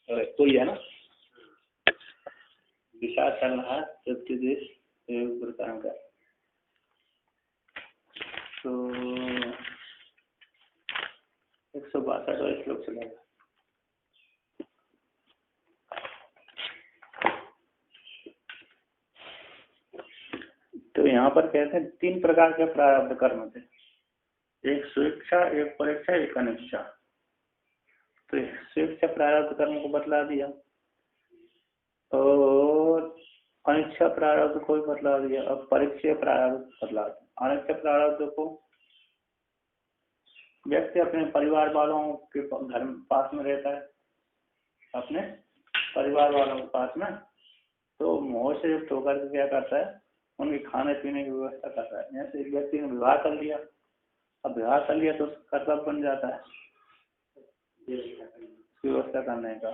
कोई है ना विचार चल रहा तृप्ति देश का। तो 162 श्लोक चलेगा। तो यहाँ पर कहते हैं 3 प्रकार के प्रारब्ध कर्म थे, एक स्वेच्छा, एक परीक्षा, एक अनिच्छा। तो स्वेच्छा प्रारब्ध कर्म को बतला दिया और अनिच्छा प्रारब्ध को बतला दिया। अब परीक्षा प्रारब्ध बतला दिया। अनिच्छा प्रारब्ध को व्यक्ति अपने परिवार वालों के घर पास में रहता है, अपने परिवार वालों के पास में, तो मोह से युक्त होकर क्या करता है, उनके खाने पीने की व्यवस्था करता है। जैसे एक व्यक्ति ने विवाह कर लिया, अब विवाह कर लिया तो कर्तव्य बन जाता है व्यवस्था करने का।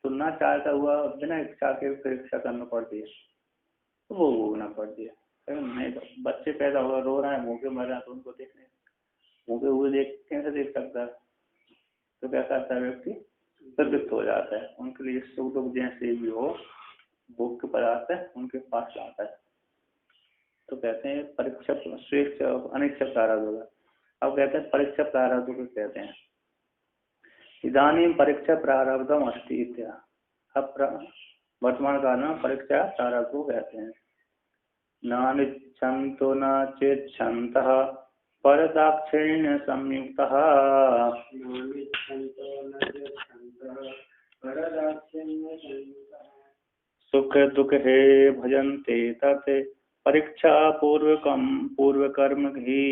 तो ना चाहता हुआ बिना इच्छा के परीक्षा करना पड़ती है, तो वो भोगना पड़ती है। नहीं तो बच्चे पैदा हुआ रो रहे हैं, भूखे मर रहे हैं, तो उनको देखने भूखे हुए कैसे देख सकता है? तो क्या करता है व्यक्ति, प्रवृत्त हो जाता है। उनके लिए सुख दुख जैसे भी हो भोग के पदार्थ है उनके पास लाता है। तो कहते हैं परीक्षा श्रेष्ठ अनिच्छा प्रारब्ध होगा। अब कहते हैं परीक्षा प्रारब्ध को कहते हैं इदानीं परीक्षा प्रारब्धम अस्ति इत्या। अब वर्तमान काल में परीक्षा प्रारब्ध को कहते हैं। नानिच्छन्तो न चेच्छन्तः परदाक्षिण्य संयुक्तः सुख दुख हे भजन्ते तत् परीक्षा पूर्व कर्म ही।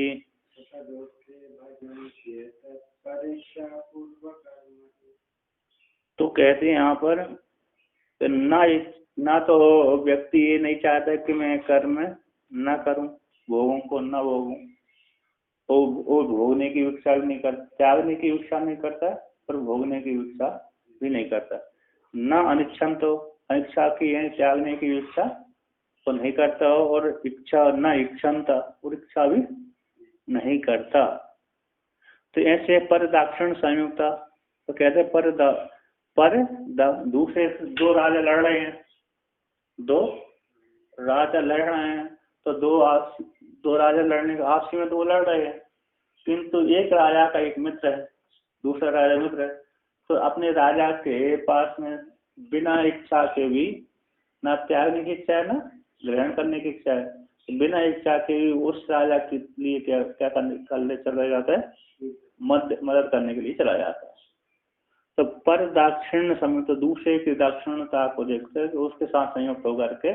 तो कहते हैं यहाँ पर ना तो व्यक्ति ये नहीं चाहता कि मैं कर्म न करूं, भोगों को न भोगूं, और भोगने की इच्छा भी नहीं करता, त्यागने की इच्छा नहीं करता और भोगने की इच्छा भी नहीं करता। न अनिच्छन तो अनिच्छा की है त्यागने की इच्छा तो नहीं करता, और इच्छा न इच्छनता और इच्छा भी नहीं करता। तो ऐसे पर दाक्षिण संयुक्ता। तो कहते पर दूसरे 2 राजा लड़ रहे हैं, 2 राजा लड़ रहे हैं, तो 2 राजा लड़ने के आपसी में 2 लड़ रहे हैं, किंतु एक राजा का एक मित्र है, दूसरा राजा मित्र है। तो अपने राजा के पास में बिना इच्छा के भी ना त्यागने की इच्छा है ना ग्रहण करने की इच्छा है, बिना इच्छा के भी उस राजा के लिए क्या करने चला जाता है, मदद करने के लिए चला जाता है। तो पर दाक्षिण्य समय तो दूसरे की दाक्षिण्यता को देखते हैं, तो उसके साथ संयुक्त होकर के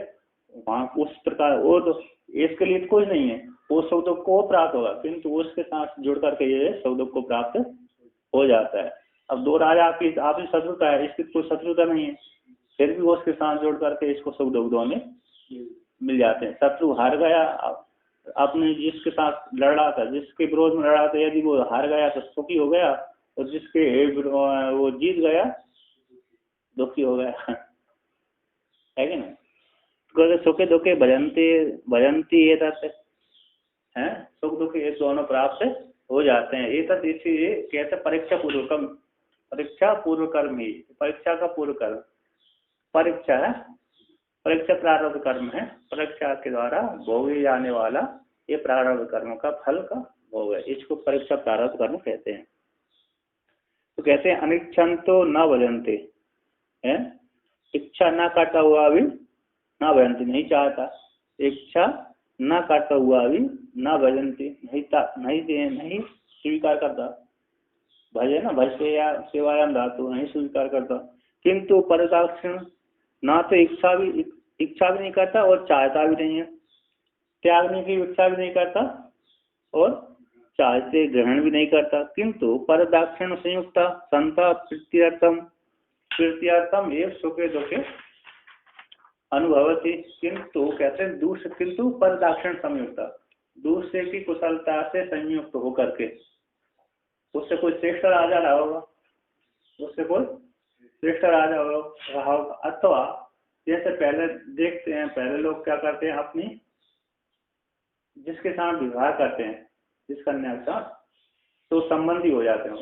वहाँ उस प्रकार वो तो इसके लिए कोई नहीं है, वो शब्द को प्राप्त होगा, किंतु उसके साथ जुड़ करके ये शब्द को प्राप्त हो जाता है। अब 2 राजा आपकी शत्रुता है, इसकी कोई शत्रुता नहीं है, फिर भी उसके साथ जोड़ करके इसको शब्द में मिल जाते हैं। शत्रु हार गया, आपने जिसके साथ लड़ा था, जिसके विरोध में लड़ा था, यदि वो हार गया तो सुखी हो गया, और जिसके वो जीत गया दुखी हो गया, है कि नहीं? सुखे दुखे भजंती ये हैं, सुख दुख ये दोनों प्राप्त हो जाते हैं। ये तक इसी कहते परीक्षा पूर्व कर्म ही, परीक्षा का पूर्व कर्म परीक्षा है, परीक्षा प्रारब्ध कर्म है, परीक्षा के द्वारा भोगे जाने वाला ये प्रारब्ध कर्म का फल का भोग है, इसको परीक्षा प्रारब्ध कर्म कहते हैं। तो कहते हैं अनिच्छन तो न भजनते है, इच्छा न करता हुआ भी न भजनते, नहीं चाहता, इच्छा न करता हुआ भी न भजनते, नहीं स्वीकार करता, भजे ना भजते या सेवायाम धातु, नहीं स्वीकार करता, किंतु परदाक्षिण ना तो इच्छा भी नहीं करता और चाहता भी नहीं है, त्यागने की इच्छा भी नहीं करता और चाहते ग्रहण भी नहीं करता, किंतु परदाक्षिण संयुक्त संता प्रीत्यर्थम ये सुखे दुखे अनुभवती। किंतु कहते हैं किंतु परदाक्षिण संयुक्त, दूसरे की कुशलता से संयुक्त होकर के, उससे कोई श्रेष्ठ राजा रहा होगा, उससे कोई श्रेष्ठ राजा रहा होगा, अथवा जैसे पहले देखते हैं, पहले लोग क्या करते हैं, अपनी जिसके साथ विवाह करते हैं, जिस कन्या के साथ, तो संबंधी हो जाते हैं,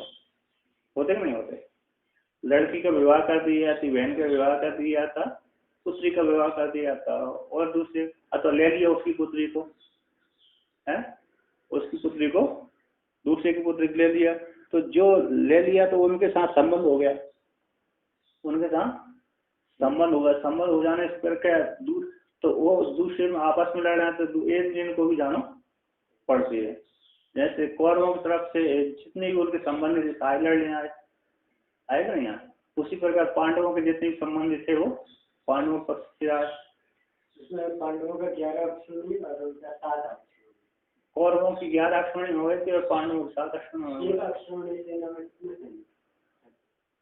होते कि नहीं होते? लड़की का विवाह कर दिया थी, बहन का विवाह कर दिया था, पुत्री का विवाह कर दिया था, और दूसरे तो ले लिया उसकी पुत्री को, है उसकी पुत्री को दूसरे की पुत्री ले लिया, तो जो ले लिया तो उनके साथ संबंध हो गया, उनके साथ संबंध होगा, संबंध हो जाने से करके तो वो दूसरे में आपस में लड़ रहे हैं, तो एक दिन को भी जानो पड़ती है। जैसे कौरवों की तरफ से जितने भी उनके संबंधी सारे लड़ने आएगा ना यहाँ, उसी प्रकार पांडवों के जितने संबंधी थे वो पांडवों पक्ष से आए। पांडवों का 11 अक्षौणी और उनका 7 अक्षौणी, कौरवों की 11 अक्षौणी हो गई थी और पांडवों की 7 अक्षौणी हो गई।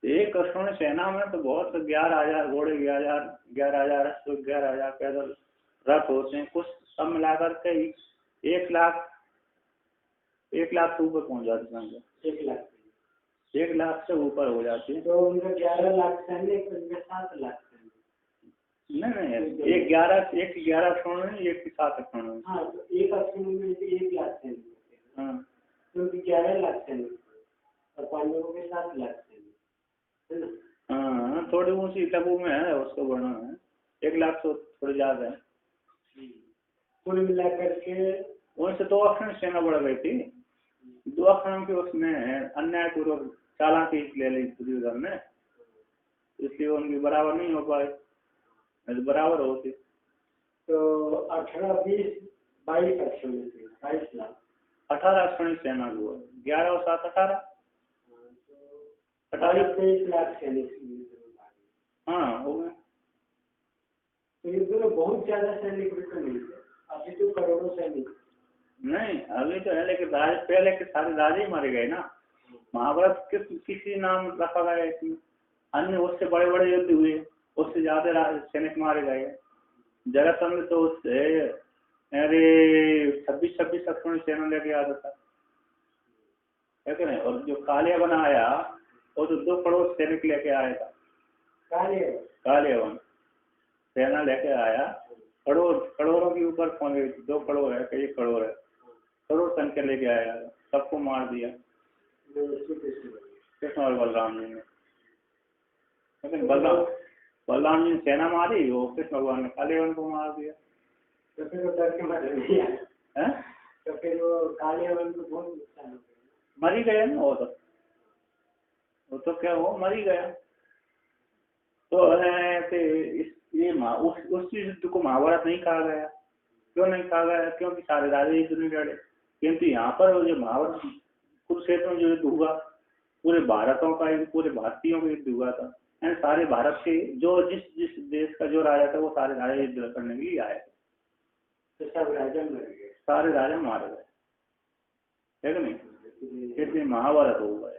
एक अक्षौणी सेना में तो बहुत 11,000 घोड़े, 11,000 अश्व, 11,000 पैदल रथ होते हैं, कुछ सब मिलाकर के 1 लाख से ऊपर पहुंच जाती है, 1 लाख से ऊपर हो जाती है। तो उनका 11 लाख सैनिक, उनका 7 लाख सैनिक। नहीं, एक 11 अक्षौणी, एक की 7 अक्षौणी। हाँ, तो एक अक्षौणी में 1 लाख सैनिक होते हैं। हाँ, तो उनकी 11 लाख सैनिक और पांडवों के 7 लाख सैनिक, है ना? हाँ, थोड़ी ऊंची लघु में है, उसको बढ़ना है, 1 लाख तो थोड़ी ज्यादा है। कुल मिलाकर के उनसे 2 अक्षौणी सेना बढ़ गई थी, 2 अक्षौणी की उसमें अन्याय पूर्वक चालाकी ले ली दुर्योधन ने, इसलिए उनकी बराबर नहीं हो पाई, बराबर होती तो 18, 20, 22 अक्षौणी थे, 22 लाख। 18 अक्षौणी सेना हुआ, 11 और 7 18, 23 लाख सैनिक। हाँ हो गए। तो युद्ध में बहुत ज्यादा सैनिक तो नहीं थे, अभी तो करोड़ों सैनिक। नहीं अभी तो है, लेकिन पहले के सारे राजे ही मारे गए ना। महाभारत किसी नाम रखा गया इसमें, अन्य उससे बड़े बड़े युद्ध हुए, उससे ज्यादा सैनिक मारे गए। जरासंध तो उससे अरे 26 अक्षौणी सेना लेके आता था, है कि नहीं? और जो कालियावन आया वो तो 2 करोड़ सैनिक लेके आया था। कालियावन सेना लेके आया, करोड़ों के ऊपर पहुंच गई थी, 2 करोड़ है, 1 करोड़ है, करोड़ संख्या लेके आया, सबको मार दिया कृष्ण और बलराम जी ने। लेकिन बलराम जी ने सेना मारी, वो कृष्ण भगवान ने कालियावन को मार दिया। तो फिर वो डर के मर गया है? तो फिर वो कालियावन को बहुत नुकसान हो गया, मर ही गया ना वो तो क्या वो मर ही गया। तो ये उस युद्ध को महाभारत नहीं कहा गया। क्यों नहीं कहा गया? क्योंकि सारे राजे युद्ध नहीं लड़े, किंतु यहाँ पर जो महाभारत कुरुक्षेत्र में जो युद्ध हुआ, पूरे भारतों का, पूरे भारतीयों का युद्ध हुआ था। सारे भारत के जो जिस देश का जो राजा था वो सारे राजा युद्ध करने के लिए आए थे, तो सब राजा मर गए, सारे राजा मारे गए, है कि नहीं? इसलिए महाभारत हो गए।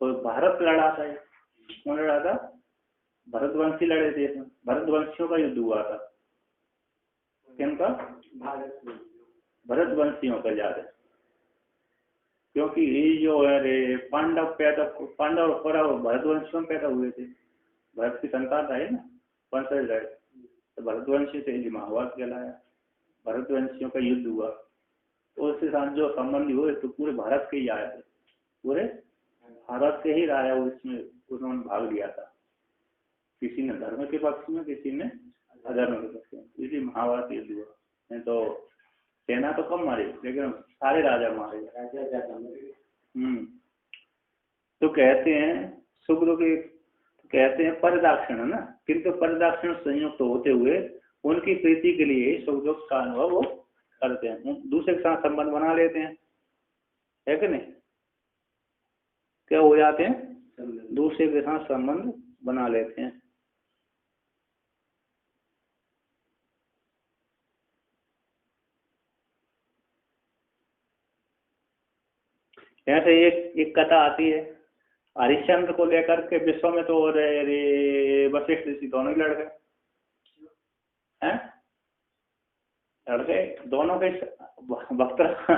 तो भारत लड़ा था, कौन लड़ा था? भरतवंशी लड़े थे, भरतवंशियों का युद्ध हुआ था। किनका? भरतवंशियों का ज्यादा, क्योंकि ये जो है पांडव और कौरव भरतवंशियों में पैदा हुए थे, भरत की संतान है ना, वंशज रहे, तो भरतवंशी से महाभारत कहलाया। भरतवंशियों का युद्ध हुआ, तो उसके साथ जो संबंधी हुए तो पूरे भारत के ही आए थे, पूरे भारत से ही राजा उसमें उन्होंने भाग लिया था। किसी ने धर्म के पक्ष में, किसी ने अधर्म के पक्ष में, इसलिए महाभारत युद्ध हुआ। नहीं तो सेना तो कम मारी, लेकिन सारे राजा मारे, राजा ज्यादा मारे। तो कहते हैं सुग्रीव के, कहते हैं परदाक्षिण है ना, किंतु परदाक्षिण संयुक्त होते हुए उनकी प्रीति के लिए सुग्रीव का अनुभव वो करते हैं, दूसरे के साथ संबंध बना लेते हैं, है कि नहीं? क्या हो जाते हैं? दूसरे के साथ संबंध बना लेते हैं। ऐसे एक कथा आती है, हरिश्चंद्र को लेकर के विश्व में तो वशिष्ठ ऋषि दोनों ही लड़ गए हैं, लड़ गए दोनों के बख्तरा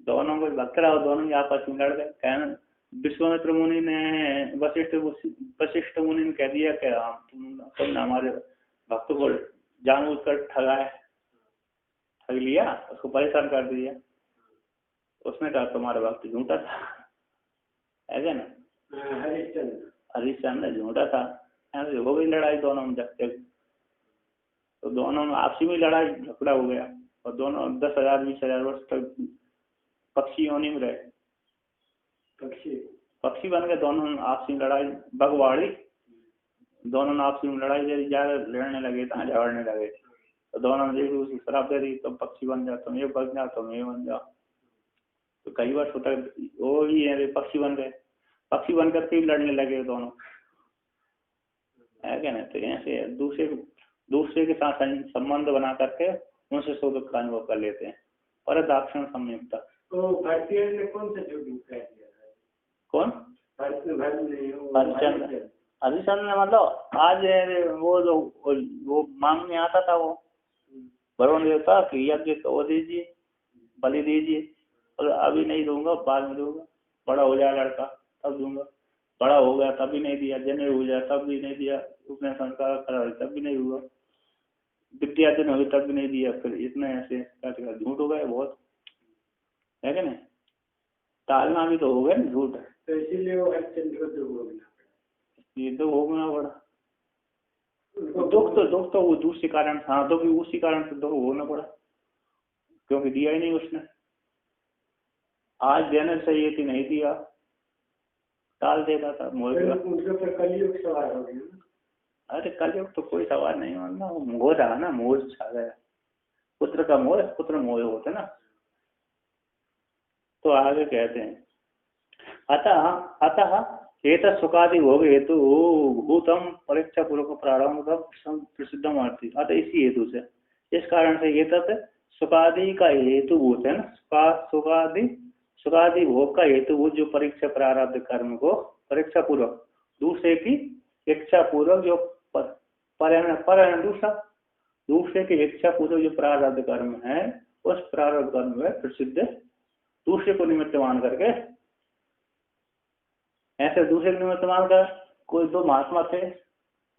दोनों को बख्तरा और दोनों ही आपस में लड़ गए। कहना विश्वामित्र मुनि ने वशिष्ठ मुनि ने कह दिया कि तुमने हमारे भक्त को जानबूझकर ठग लिया, उसको परेशान कर दिया। उसने कहा तुम्हारा भक्त झूठा था, है क्या ना? हरिश्चंद्र झूठा था, ऐसे हो गई लड़ाई दोनों में जब तक, तो दोनों में आपसी में लड़ाई झगड़ा हो गया और दोनों 10,000 20,000 वर्ष तक पक्षी योनि में रहे, पक्षी बन गए। दोनों आपसी में लड़ाई बगवाड़ी, दोनों आपसी में लड़ाई ज्यादा लड़ने लगे, झगड़ने लगे, तो दोनों ने उसकी शराब दे दी, तुम पक्षी बन जाओ, तुम ये बन जाओ, तुम ये बन जाओ। तो कई बार होता वो ही है, पक्षी बन गए, पक्षी बन करके लड़ने लगे दोनों, है क्या नहीं। तो ऐसे दूसरे के साथ संबंध बना करके उनसे सुख दुख का अनुभव कर लेते हैं। पर दाक्षण संयुक्त तो भारतीय ने कौन सा जो कह दिया है? कौन? हरिश्चंद्र मतलब आज वो जो वो मांगने आता था, वो वरुण देवता कि यज्ञ वो दीजिए, बलि दीजिए, और अभी नहीं दूंगा, बाद में दूंगा, बड़ा हो जाए लड़का तब दूंगा। बड़ा हो गया तब भी नहीं दिया, जनेऊ हो जाए तब भी नहीं दिया, उसने संस्कार करा तब भी नहीं हुआ, विद्या दिन हुई तब भी नहीं दिया। फिर इतने ऐसे झूठ हो गए बहुत, है क्या नहीं। टालना भी तो हो गया ना झूठ, तो इसीलिए वो हरिश्चंद्र को भोगना पड़ा। ये तो भोगना पड़ा। दुख तो वो दूसरे कारण था, तो भी उसी कारण से दुख भोगना पड़ा, क्योंकि दिया ही नहीं उसने। आज देने चाहिए थी, नहीं दिया, टाल देता था, उनके ऊपर कलयुग सवार हो गया। अरे कलयुग तो कोई सवाल नहीं, वरना वो मोह रहा ना, मोह छा गया, पुत्र का मोह, पुत्र मोह होता ना। तो आगे कहते हैं अतः एक सुखादि भोग हेतु भूतम परीक्षा पूर्वक प्रारंभ प्रसिद्धम आरती। अतः इसी हेतु से, इस कारण से ये सुखादि का हेतु भूत है ना, सुखादि भोग का हेतु भूत जो परीक्षा प्रारब्ध कर्म को परीक्षा पूर्वक दूसरे की इच्छा पूर्वक जो दूसरे की इच्छा पूर्वक जो प्रारब्ध कर्म है, उस प्रारब्ध कर्म में प्रसिद्ध दूसरे को निमित्त मान करके, ऐसे दूसरे को निमित्त मान कर, कोई दो महात्मा थे,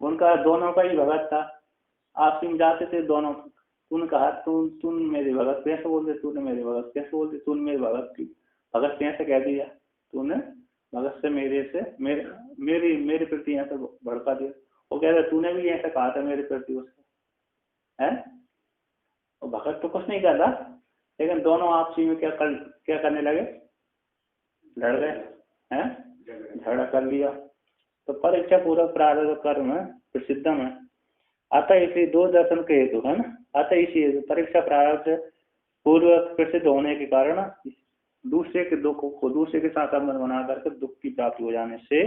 उनका दोनों का ही भगत था, आपसी में जाते थे दोनों, तूने कहा तुम मेरे भगत कैसे बोलते, तूने मेरे भगत कैसे बोलते, तूने मेरे भगत कैसे कह दिया, तूने भगत से मेरे प्रति ऐसा भड़का दिया। वो कह रहे तूने भी ऐसा कहा था मेरे प्रति उसको, है। और भगत तो कुछ नहीं करता, लेकिन दोनों आपसी में क्या करने लगे, लड़ गए, हैं, झगड़ा कर लिया। तो परीक्षा पूर्वक प्रारब्ध कर्म प्रसिद्धम है। अतः इसी दो दर्शन के हेतु है ना, अतः इसी परीक्षा प्रारब्ध पूर्वक प्रसिद्ध होने के कारण दूसरे के दुख को दूसरे के साथ संबंध बना करके दुख की प्राप्ति हो जाने से,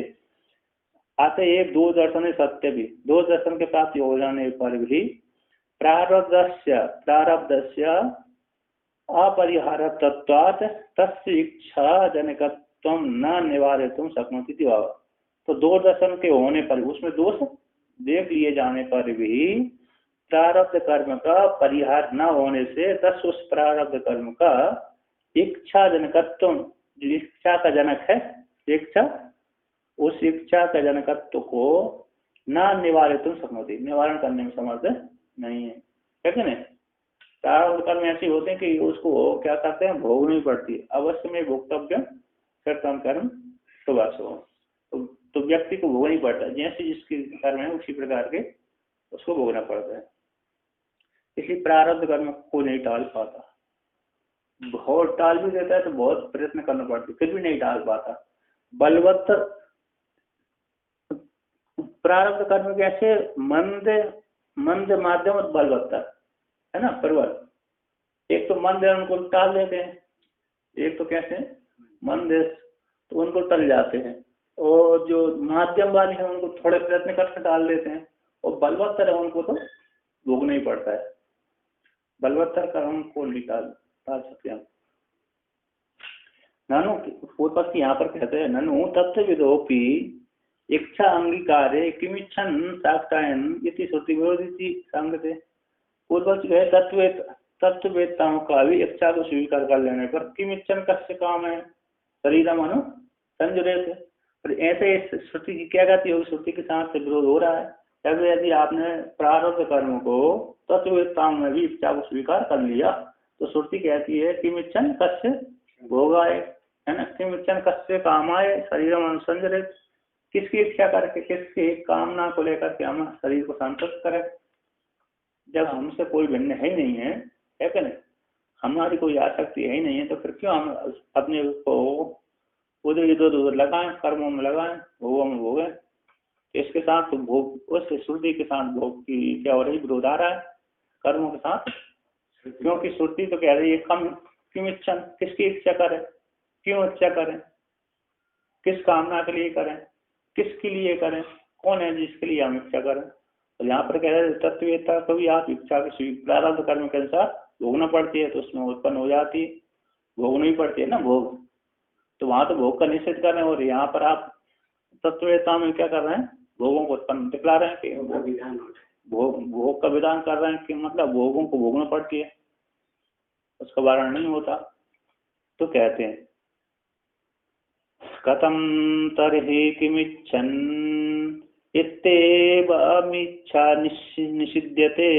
अतः एक दो दर्शन सत्य भी, दो दर्शन के प्राप्ति हो जाने पर भी प्रारब्धस्य अपरिहार तत्वात् तस्य इच्छा जनकत्व न निवारितुं शक्नोति भाव। तो दो दर्शन के होने पर, उसमें दोष देख लिए जाने पर भी प्रारब्ध कर्म का परिहार न होने से उस प्रारब्ध कर्म का इच्छा जनकत्व, इच्छा का जनक है इच्छा, उस इच्छा का जनकत्व को न निवारितुं शक्नोति, निवारण करने में समर्थ नहीं है क्या नहीं। प्रारब्ध कर्म ऐसे होते हैं कि उसको क्या करते हैं, भोगनी पड़ती है, अवश्य में भोक्तव्य कर्तव्य कर्म शुभाशुभ, तो व्यक्ति को भोगना ही पड़ता है, जैसे जिसके कर्म है उसी प्रकार के उसको भोगना पड़ता है। इसलिए प्रारब्ध कर्म को नहीं टाल पाता, बहुत टाल भी देता है तो बहुत प्रयत्न करना पड़ता है, फिर भी नहीं टाल पाता। बलवत्त प्रारब्ध कर्म कैसे, मंद माध्यम बलवत्तर है ना, प्रबल। एक तो मंद है उनको टाल देते हैं, एक तो कैसे मंद है तो उनको टल जाते हैं, और जो माध्यम वाले हैं उनको थोड़े प्रयत्न करके टाल देते हैं, और बलवत्तर है उनको तो भोगना ही पड़ता है। बलवत्तर कर्म को नहीं टाल सकते हम। ननु पूर्व पक्षी यहाँ पर कहते हैं, ननु तत्वविदोपि इच्छा अंगीकारे किमिच्छन साक्षायन इति श्रुति विरोधी संगते। पूर्व पक्षी कहे तत्ववेत्ताओं का भी इच्छा को स्वीकार कर लेने पर किमिच्छन कस्य काम है, शरीर मनो संजुरेत। पर ऐसे श्रुति की क्या कहती होगी, श्रुति के साथ से विरोध हो रहा है। जब यदि आपने प्रारब्ध कर्म को तत्ववेत्ताओं में भी इच्छा को स्वीकार कर लिया तो श्रुति कहती है किमिच्छन कस्य भोगाय, है ना, किमिच्छन कस्य कामाय शरीर मनो संजुरेत। किसकी इच्छा करके, किसकी कामना को लेकर के हम शरीर को संतुष्ट करें? जब हमसे कोई भिन्न है ही नहीं है कि नहीं, हमारी कोई आसक्ति है ही नहीं है, तो फिर क्यों हम अपने को उधर इधर लगाएं, कर्मों में लगाएं, भोगों में भोगें? इसके साथ तो भोग, उस श्रुति के साथ भोग की क्या हो रही, विरोध आ रहा है कर्मों के साथ। क्योंकि श्रुति तो कह रही है कम क्यों इच्छा, किसकी इच्छा करें, क्यों इच्छा करें, किस कामना के लिए करें, किसके लिए करें, कौन है जिसके लिए हम इच्छा करें? तो यहाँ पर कह रहे हैं तत्ववेत्ता कभी आप इच्छा के प्रारब्ध कर्म के अनुसार भोगना पड़ती है, तो उसमें उत्पन्न हो जाती है, भोगनी पड़ती है ना भोग। तो वहां तो भोग का निषेध कर रहे हैं, और यहाँ पर आप तत्ववेत्ता में क्या कर रहे हैं, भोगों को उत्पन्न दिखला रहे हैं कि भोग का विधान कर रहे हैं कि मतलब भोगों को भोगना पड़ती है, उसका वारण नहीं होता। तो कहते हैं कथम तर्हि किमिच्छन् इत्येवमिच्छा निषिध्यते।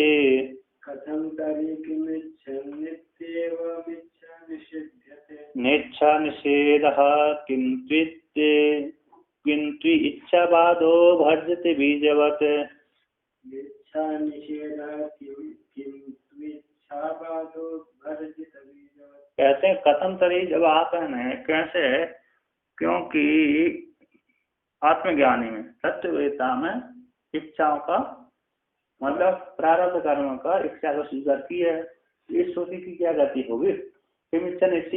कथम तर्हि किमिच्छन् इत्येवमिच्छा निषिध्यते। नेच्छा निषेधः किन्तु इच्छावादो भर्जते बीजवत्। नेच्छा निषेधः किन्तु इच्छावादो भर्जते बीजवत्। कहते हैं कथम तर्हि, जब आप है कैसे, क्योंकि आत्मज्ञानी में तत्ववेत्ता में इच्छाओं का मतलब प्रारब्ध कर्म का इच्छा को स्वीकार की है, इस श्रुति की क्या गति होगी? किम इच्छा निषेध,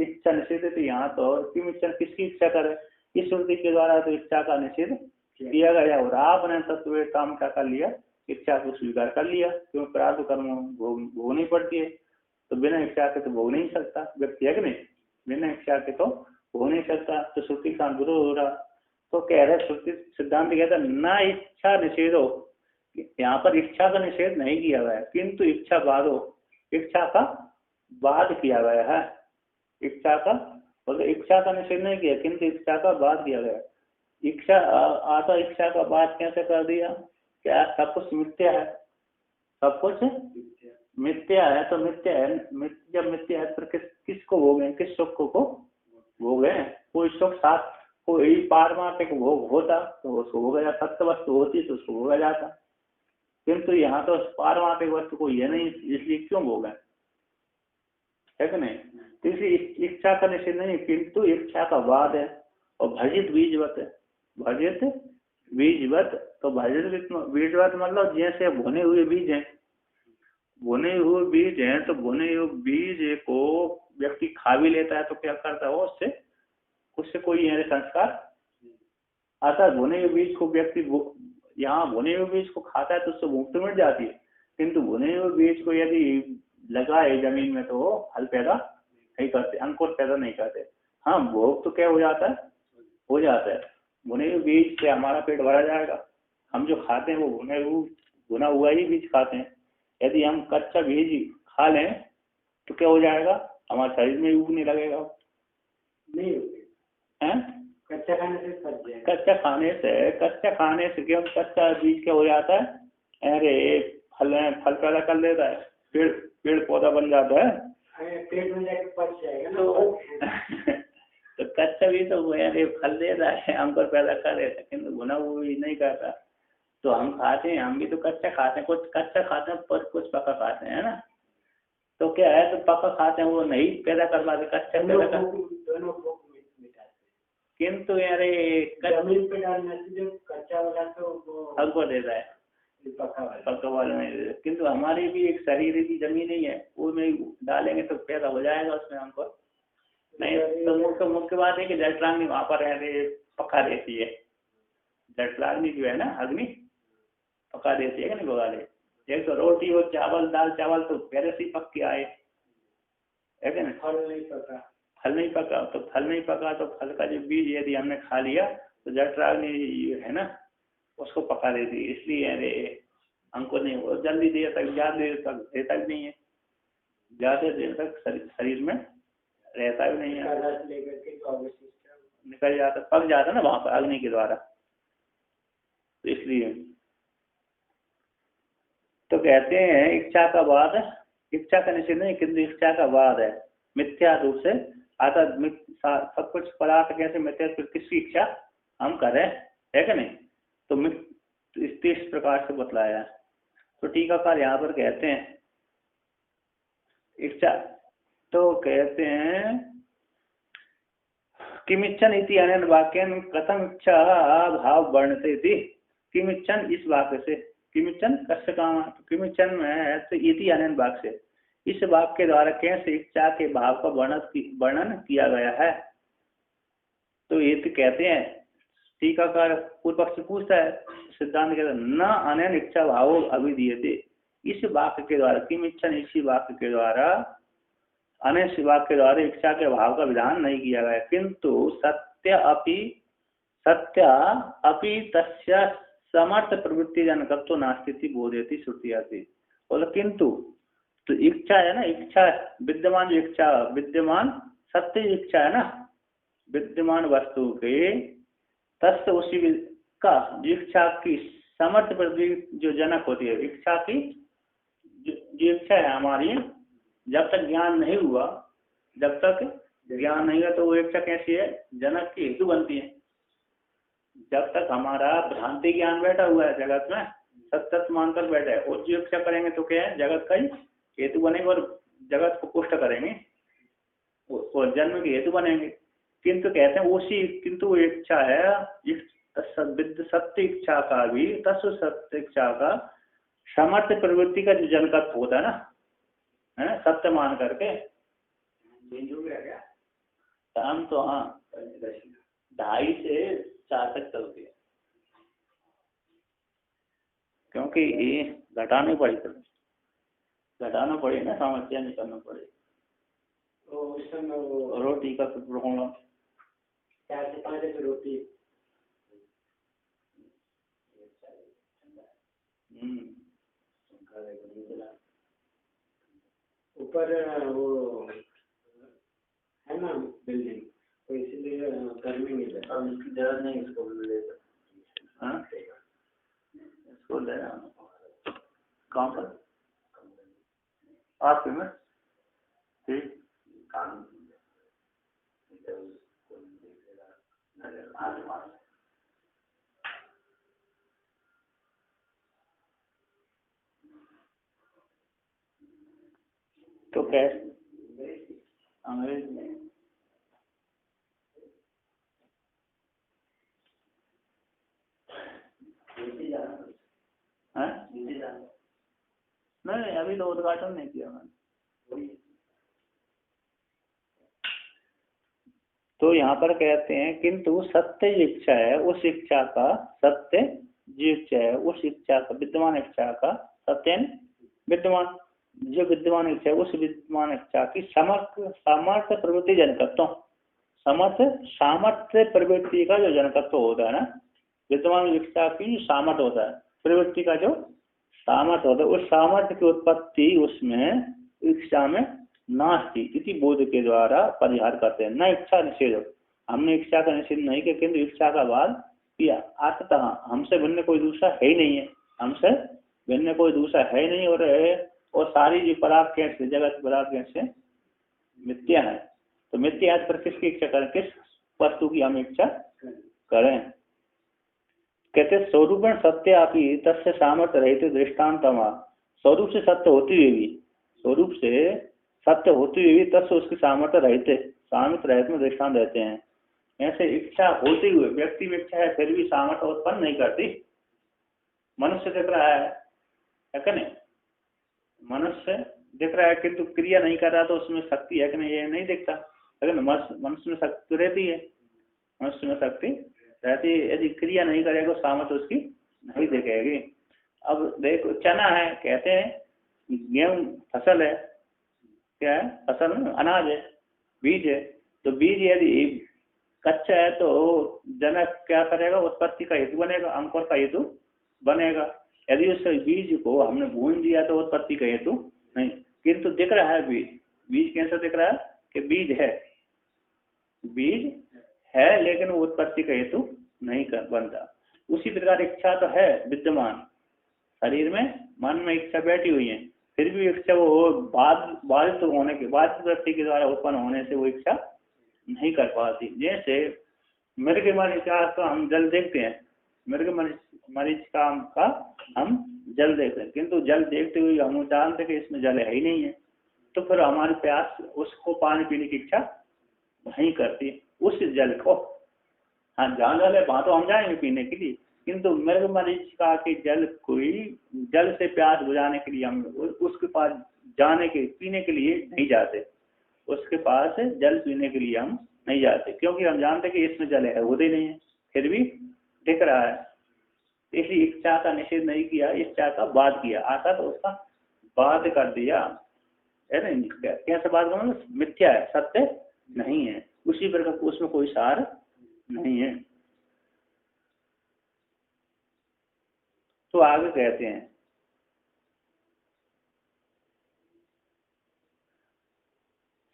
इच्छा निषेध, यहाँ तो किम इच्छा, किसकी इच्छा करे? इस श्रुति के द्वारा तो इच्छा का निषेध किया गया, और आपने तत्ववेत्ता में क्या कर लिया, इच्छा को स्वीकार कर लिया। क्योंकि प्रारब्ध कर्म भोगनी पड़ती है, तो बिना इच्छा के तो भोग नहीं सकता व्यक्ति, है कि नहीं? बिना इच्छा के तो हो नहीं सकता, तो श्रुति का विरोध हो रहा। तो कह रहे श्रुति सिद्धांत कहता ना इच्छा निषेध हो, यहाँ पर इच्छा का निषेध नहीं किया गया, किंतु इच्छा बाद हो, इच्छा का बाद किया गया है। इच्छा का मतलब इच्छा का निषेध नहीं किया, किंतु इच्छा का बाद किया गया। इच्छा आता इच्छा का बाद कैसे कर दिया? क्या सब कुछ मिथ्या है, सब कुछ मिथ्या है, तो मिथ्या है, जब मिथ्या है फिर किसको भोगे, किस सुख को भोगे? कोई सुख साथ कोई पारमार्थिक भोग होता तो उसको भोगा जाता, सत्य वस्तु होती तो उसको भोगा जाता, किंतु यहाँ तो पारमार्थिक वस्तु को ये नहीं, इसलिए क्यों भोगा, है कि नहीं? तो इसी इच्छा का निषेध नहीं, किंतु इच्छा का बाद है। और भजित बीजवत है, भजित बीजवत, तो भजित बीजवत मतलब जैसे भुने हुए बीज हैं, भुने हुए बीज हैं, तो भुने हुए बीज को व्यक्ति खा भी लेता है तो क्या करता है, उससे कोई संस्कार आता है। भुने हुए बीज को व्यक्ति यहाँ भुने हुए बीज को खाता है तो उससे भूख तो मिट जाती है, किंतु भुने हुए बीज को यदि लगाए जमीन में तो वो फल पैदा नहीं करते, अंकुर पैदा नहीं करते। हाँ, भोग तो क्या हो जाता है, हो जाता है। भुने हुए बीज से हमारा पेट भरा जाएगा, हम जो खाते हैं वो भुना हुआ ही बीज खाते हैं। यदि हम कच्चा बीज खा लें तो क्या हो जाएगा, हमारे शरीर में उगने लगेगा, नहीं है? कच्चा खाने से पच जाएगा। कच्चा खाने से क्यों, कच्चा बीज क्या हो जाता है, अरे फल पैदा कर लेता है, पेड़ पौधा बन जाता है, पेट में जाके पच जाएगा ना। तो कच्चा बीज तो अरे फल दे रहा है, अंकुर पैदा कर देता है, किन्तु भुना हुआ बीज नहीं करता। तो हम खाते हैं, हम भी तो कच्चा खाते हैं, कुछ कच्चा खाते हैं पर कुछ पका खाते हैं, है ना? तो क्या है, तो पका खाते हैं वो नहीं पैदा कर पाते, कच्चा पैदा कर, दोनों को किंतु यार जमीन पे डालने से जो कच्चा वाला तो वो हमको देता है, पक्का वाला नहीं, किंतु हमारी भी एक शरीर की जमीन ही है, वो में डालेंगे तो पैदा हो जाएगा उसमें हमको नहीं। तो मुख्य बात है कि जठराग्नि वहाँ पर है पका देती है, जठराग्नि जो है ना अग्नि पका देती है कि नहीं भगा दे। एक तो रोटी और चावल, दाल चावल तो पहले से ही पक के आए, है कि नहीं? फल नहीं पका तो फल का जो बीज यदि हमने खा लिया तो जठराग्नि है ना उसको पका देती है, इसलिए अरे हमको नहीं, वो जल्दी देर तक, ज़्यादा देर तक देता भी नहीं है, ज़्यादा देर तक शरीर में रहता भी नहीं है, निकल जाता, पक जाता ना वहाँ पर अग्नि के द्वारा। तो इसलिए तो कहते हैं इच्छा का बाद, इच्छा का निषेध नहीं किंतु इच्छा का बाद है, मिथ्या रूप से आता सब कुछ पदार्थ कैसे मिथ्या, किसकी इच्छा हम करें, प्रकार से बतलाया है। तो टीकाकार यहाँ पर कहते हैं इच्छा, तो कहते हैं किमिच्छन इति अनेन वाक्यन कथम इच्छा भाव वर्णते थी। किमिच्छन इस वाक्य से, किमिच्छन कस्य काम, तो किमिच्छन में है तो इति अनेन वाक्य से, इस वाक्य के द्वारा कैसे इच्छा के भाव का वर्णन किया गया है। तो ये तो कहते हैं, टीकाकार पूर्व पक्ष पूछता है, सिद्धांत कहता है न अनेन इच्छा भाव अभिधीयते, इस वाक्य के द्वारा, किमिच्छन इसी वाक्य के द्वारा, अनेक वाक्य के द्वारा इच्छा के भाव का विधान नहीं किया गया, किंतु सत्य अपि तस्य समर्थ प्रवृत्ति जनकत्व नास्ति बोधयति श्रुतियाति। बोला किंतु, तो इच्छा है ना, इच्छा विद्यमान, जो इच्छा विद्यमान सत्य इच्छा है ना, विद्यमान वस्तु के तस्य उसी का जो इच्छा की समर्थ प्रवृत्ति जो जनक होती है, इच्छा की जो इच्छा है हमारी, जब तक ज्ञान नहीं हुआ, जब तक ज्ञान नहीं हुआ तो वो इच्छा कैसी है, जनक की हेतु बनती है। जब तक हमारा भ्रांति ज्ञान बैठा हुआ है जगत में, सत्य मानकर बैठा है, और जो इच्छा करेंगे तो क्या है, जगत का ही हेतु बनेंगे और जगत को पुष्ट करेंगे और जन्म की हेतु बनेंगे। किंतु कहते हैं उसी, किंतु वो इच्छा है सत्य इच्छा का भी, तस्व सत्य इच्छा का समर्थ प्रवृत्ति का जो जनकत्व होता है ना, है सत्य मान करके, शाम तो हाँ 2:30 से 4 तक चलती है, क्योंकि ये घटानी पड़ी, घटाना पड़े ना, समस्या नहीं करना पड़े। तो उस समय वो रोटी का होना 4 से 5 रोटी, ऊपर वो है ना बिल्डिंग, तो इसलिए गर्मी नहीं है, अब इसकी जरूरत नहीं, इसको ले इसको ले कहाँ पर आपके में ठीक काम तो कैसे अंग्रेज में नहीं, अभी तो उद्घाटन नहीं किया मैंने। तो यहाँ पर कहते हैं किंतु सत्य जो इच्छा है, उस इच्छा का, सत्य जो इच्छा है उस इच्छा का, विद्यमान इच्छा का, सत्य विद्यमान, जो विद्यमान इच्छा है उस विद्यमान इच्छा की सामर्थ्य प्रवृत्ति जनकत्व, सामर्थ्य प्रवृत्ति का जो जनकत्व होता है ना, विद्यमान इच्छा की सामर्थ्य होता है, प्रवृत्ति का जो सामर्थ्य होता है, उस सामर्थ्य की उत्पत्ति उसमें इच्छा में नास्ति इति बोध के द्वारा परिहार करते हैं। न इच्छा निषेध, हमने इच्छा का निषेध नहीं किया, किंतु इच्छा का वाद किया। अर्थतः हमसे भिन्न कोई दूसरा है ही नहीं है, हमसे भिन्न कोई दूसरा है नहीं, और सारी जो पदार्थ कैसे, जगत पदार्थ कैसे मिथ्या है, तो मिथ्या पर किसकी इच्छा करें, किस वस्तु की हम इच्छा करें। कहते स्वरूप सत्य आपी तस्य सामर्थ्य रहते दृष्टान्तमा, स्वरूप से सत्य होती हुई भी, स्वरूप से सत्य होती हुई भी तस्य उसकी सामर्थ्य रहते, सामर्थ्य रहते में दृष्टांत रहते हैं। ऐसे इच्छा होते हुए व्यक्ति में इच्छा है फिर भी सामर्थ्य उत्पन्न नहीं करती। मनुष्य दिख रहा है कि नहीं, मनुष्य दिख रहा है किंतु क्रिया नहीं कर रहा, तो उसमें शक्ति है कि नहीं, ये नहीं दिखता, लेकिन मनुष्य में शक्ति रहती है, मनुष्य में शक्ति रहती है, यदि क्रिया नहीं करेगा सामर्थ्य उसकी नहीं दिखेगी। अब देखो चना है, कहते हैं गेहूं फसल है, क्या है फसल, अनाज है, बीज है, तो बीज यदि कच्चा है तो जनक क्या करेगा, उत्पत्ति का हेतु बनेगा, अंकुर का हेतु बनेगा। यदि उस बीज को हमने भून दिया तो उत्पत्ति का हेतु नहीं, किंतु दिख रहा है बीज, बीज कैसा दिख रहा है कि बीज है, बीज है, लेकिन वो उत्पत्ति का हेतु नहीं बनता। उसी प्रकार इच्छा तो है विद्यमान, शरीर में मन में इच्छा बैठी हुई है, फिर भी इच्छा वो बाधित होने के बाद व्यक्ति के द्वारा उत्पन्न होने से वो इच्छा नहीं कर पाती। जैसे मृग मर इच्छा तो हम जल देखते हैं, मृग मरीचिका का हम जल देखते हैं, किंतु जल देखते हुए हम जानते कि इसमें जल है ही नहीं है, तो फिर हमारी प्यास उसको पानी पीने की इच्छा नहीं करती उस जल को। हाँ, जहाँ जल है वहां तो हम जाएंगे पीने के लिए, किंतु मृग मरीचिका के जल कोई जल से प्यास बुझाने के लिए हम उसके पास जाने के पीने के लिए नहीं जाते, उसके पास जल पीने के लिए हम नहीं जाते, क्योंकि हम जानते कि इसमें जल है, होते नहीं है, फिर भी दिख रहा है। इसलिए इच्छा का निषेध नहीं किया, इच्छा का बात किया, आशा तो उसका बात कर दिया है ना। कैसे बात करूँ, मिथ्या है, सत्य नहीं है, उसी प्रकार उसमें कोई सार नहीं है। तो आगे कहते हैं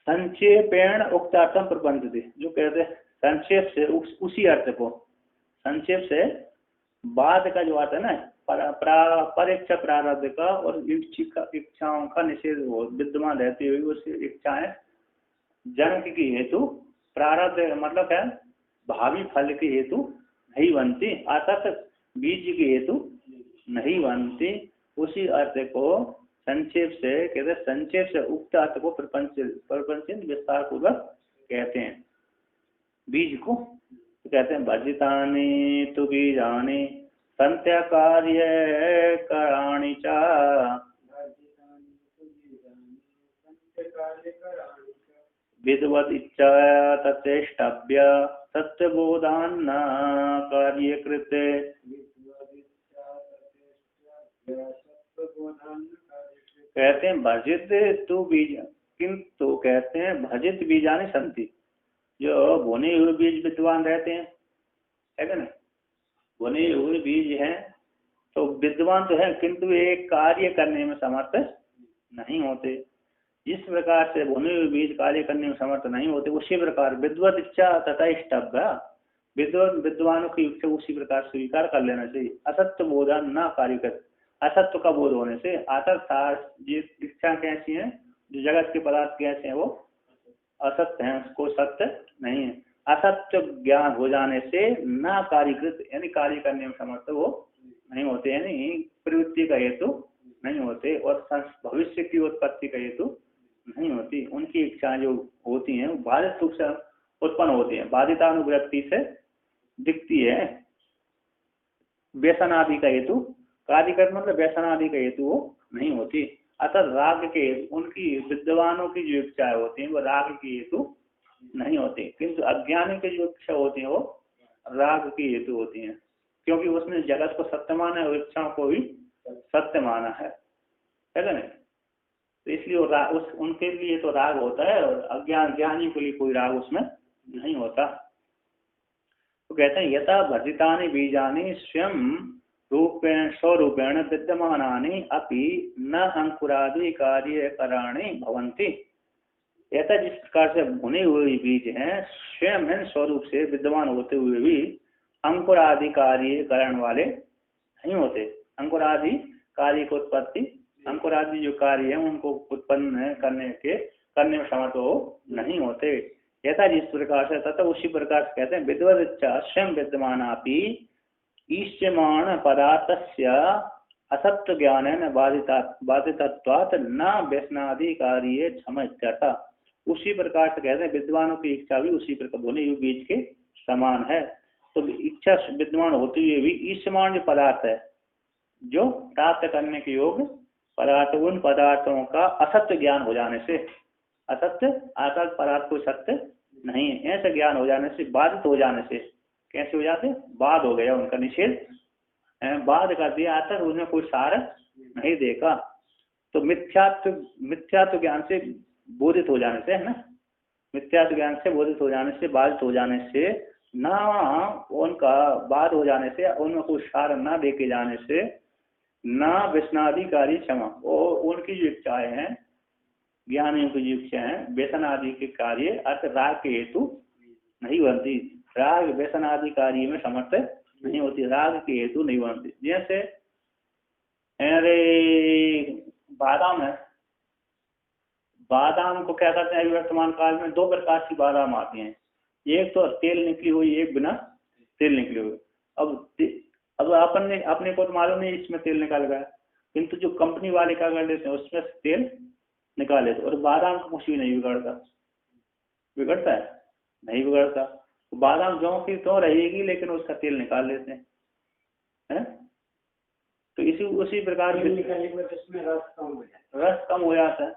संक्षेपेण उक्तार्थम प्रबंधते, जो कहते हैं संक्षेप से उसी अर्थ को, संक्षेप से बाद का जो आता है ना, परीक्षा प्रारब्ध का और इच्छाओं का निषेध हो विद्यमान रहते हुए उस इच्छाएं जन्म की हेतु प्रारब्ध मतलब है भावी फल के हेतु नहीं बनती, अर्थात बीज की हेतु नहीं बनती, उसी अर्थ को संक्षेप से कहते हैं, संक्षेप से उक्त अर्थ को प्रपंचित विस्तार पूर्वक कहते हैं। बीज को तो कहते हैं भजितानि तु बीजानि संत्य कार्य कराणि च विद्वद इच्छा तचेष्टव्य सत्यबोधान्न कार्यकृते। कहते हैं भजित तु बीज, किंतु कहते हैं भजित बीजानि संति, जो भुने हुए बीज विद्वान रहते हैं, है ना, भुने हुए बीज हैं तो विद्वान तो है, किंतु एक कार्य करने में समर्थ नहीं होते। जिस प्रकार से भुने हुए बीज कार्य करने में समर्थ नहीं होते, उसी प्रकार विद्वत इच्छा तथा इष्टव्य, विद्वानों की इच्छा उसी प्रकार स्वीकार कर लेना चाहिए। असत्य बोधन न कार्य कर, असत्य का बोध होने से, अर्थात जिस इच्छा कैसी है, जो जगत के पदार्थ कैसे हैं वो असत्य है, उसको सत्य नहीं है। असत्य ज्ञान हो जाने से न कार्यकृत, यानी कार्य करने में समर्थ वो नहीं होते, यानी प्रवृत्ति का हेतु नहीं होते और भविष्य की उत्पत्ति का हेतु नहीं होती। उनकी इच्छाएं जो होती हैं वो बाधित रूप से उत्पन्न होती हैं, बाधितानुवृत्ति से दिखती है। व्यसन आदि का हेतु, कार्य कर्म मतलब व्यसन आदि का हेतु वो नहीं होती। अतः राग के, उनकी विद्वानों की जो इच्छाएं होती हैं वो राग की हेतु नहीं होती, किंतु अज्ञानी की जो इच्छा होती है वो राग की हेतु होती हैं, क्योंकि उसने जगत को सत्य माना है और इच्छाओं को भी सत्य माना है ना। तो इसलिए उस उनके लिए तो राग होता है और अज्ञान ज्ञानी के लिए कोई राग उसमें नहीं होता। तो कहते हैं यथा भजितानि बीजानि स्वयं रूपेण स्वरूपेण विद्यमानानि अपि न अंकुरादि कार्य कराणि भवन्ति। ऐसा जिस प्रकार से भुने हुए बीज हैं स्वयं है स्वरूप से विद्यमान होते हुए भी अंकुर आदि कार्य करण वाले नहीं होते। अंकुर आदि कार्य की उत्पत्ति, अंकुर आदि जो कार्य है उनको उत्पन्न करने में समर्थ हो नहीं होते। ऐसा जिस प्रकार से तथा उसी प्रकार से कहते हैं विद्वद इच्छा स्वयं विद्यमानापि ईष्यमाण पदार्थस्य असत्य ज्ञान है न बाधितत्वात् न व्यसनादि कार्य क्षमता। उसी प्रकार से कहते हैं विद्वानों की इच्छा भी उसी प्रकार भुने हुए बीज के समान है। तो इच्छा विद्वान होते हुए भी ईष्यमाण जो पदार्थ है, जो प्राप्त करने के योग पदार्थ, उन पदार्थों का असत्य ज्ञान हो जाने से, असत्य अर्थात पदार्थ को सत्य नहीं है ऐसा ज्ञान हो जाने से, बाधित हो जाने से, कैसे हो जाते, बाद हो गया उनका निषेध, बाद कर दिया, अर्थात उन्हें कोई सार नहीं देखा। तो मिथ्यात्व ज्ञान से बोधित हो जाने से, है ना, मिथ्यात्व ज्ञान से बोधित हो जाने से, बाधित हो जाने से, ना उनका बाद हो जाने से, उनमें कोई सार न देखे जाने से, न व्यसनाधिकारी क्षमा, और उनकी जो इच्छाएं हैं, ज्ञानियों की जो इच्छा है व्यसन आदि के कार्य अर्थ राग के हेतु नहीं बनती। राग व्यसन आदि कार्य में समर्थ नहीं होती, राग के हेतु नहीं बनती। जैसे अरे बादाम है, बादाम को क्या करते हैं वर्तमान काल में दो प्रकार की बादाम आती हैं, एक तो तेल निकली हुई, एक बिना तेल निकली हुई। अब अब अपन ने अपने को तो मालूम नहीं इसमें तेल निकाल गया, किंतु जो कंपनी वाले क्या कर देते हैं उसमें तेल निकाल लेते। और बादाम का कुछ भी नहीं बिगड़ता, बिगड़ता है? नहीं बिगड़ता। तो बादाम ज्यों की त्यों रहेगी, लेकिन उसका तेल निकाल लेते हैं। तो इसी उसी प्रकार निकालने में उसमें रस कम हो जाता है। रस कम हो जाता है।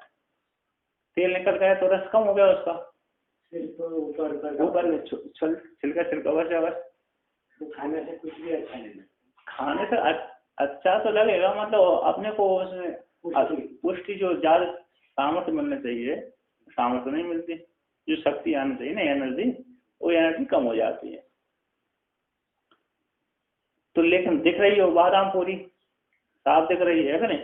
तेल निकल गया तो रस कम हो गया उसका, ऊपर छिलका बचा बस। तो खाने से कुछ भी अच्छा नहीं लगता। खाने से अच्छा तो लगेगा, मतलब अपने को उसमें पुष्टि जो ज्यादा सामर्थ्य मिलना चाहिए, सामर्थ्य नहीं मिलती। जो शक्ति आनी चाहिए ना, एनर्जी, वो एनर्जी कम हो जाती है। तो लेकिन दिख रही हो बादाम पूरी साफ दिख रही है कि नहीं,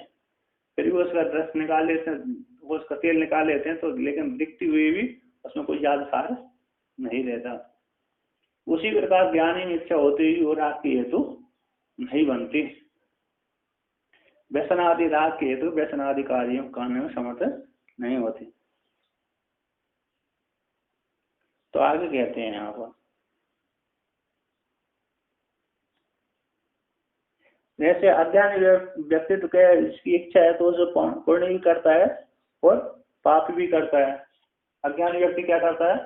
फिर भी उसका रस निकाल लेते हैं, उसका तेल निकाल लेते हैं, तो लेकिन दिखती हुई भी उसमें कोई ज्यादा सार नहीं रहता। उसी प्रकार ज्ञानी में इच्छा होती हुई और राग की हेतु नहीं बनती। व्यसनादि राग के हेतु व्यसनादि कार्यों करने में समर्थ नहीं होती। तो आगे कहते हैं यहाँ पर, जैसे अज्ञानी व्यक्तित्व के इसकी इच्छा है तो जो पुण्य भी करता है और पाप भी करता है। अज्ञानी व्यक्ति क्या करता है,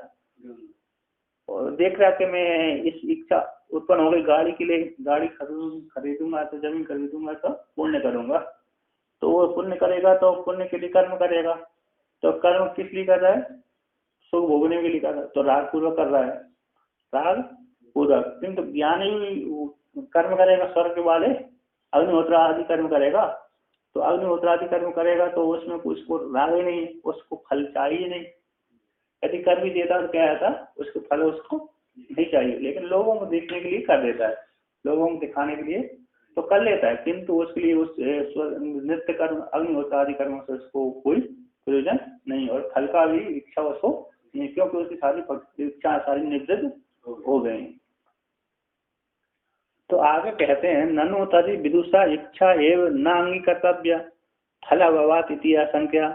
और देख रहा कि मैं इस इच्छा उत्पन्न हो गई गाड़ी के लिए, गाड़ी खरीदूंगा तो जमीन खरीदूंगा तो पुण्य करूंगा। तो वो पुण्य करेगा तो पुण्य के लिए कर्म करेगा। तो कर्म किस लिए कर रहा है, सुख भोगने के लिए कर रहा है, तो राग पूर्वक कर रहा है, राग पूर्वक। किंतु ज्ञानी कर्म करेगा, स्वर्ग वाले अग्निहोत्र आदि कर्म करेगा, तो अग्निहोत्र आदि कर्म करेगा तो उसमें उसको राग ही नहीं, उसको फल चाहिए नहीं। यदि कर भी देता तो क्या आता, उसको फल उसको नहीं चाहिए, लेकिन लोगों को देखने के लिए कर देता है, लोगों को दिखाने के लिए तो कर लेता है, किंतु उसके लिए उस नित्य कर्म अग्निहोत्र आदि कर्म से उसको कोई प्रयोजन नहीं, और फल का भी इच्छा उसको नहीं, क्योंकि उसकी सारी इच्छा सारी निवृत्त हो गई। तो आगे कहते हैं, ननु तदि विदुषा इच्छा एवं न अंगीकर्तव्य फल अभावात् इति आशंका।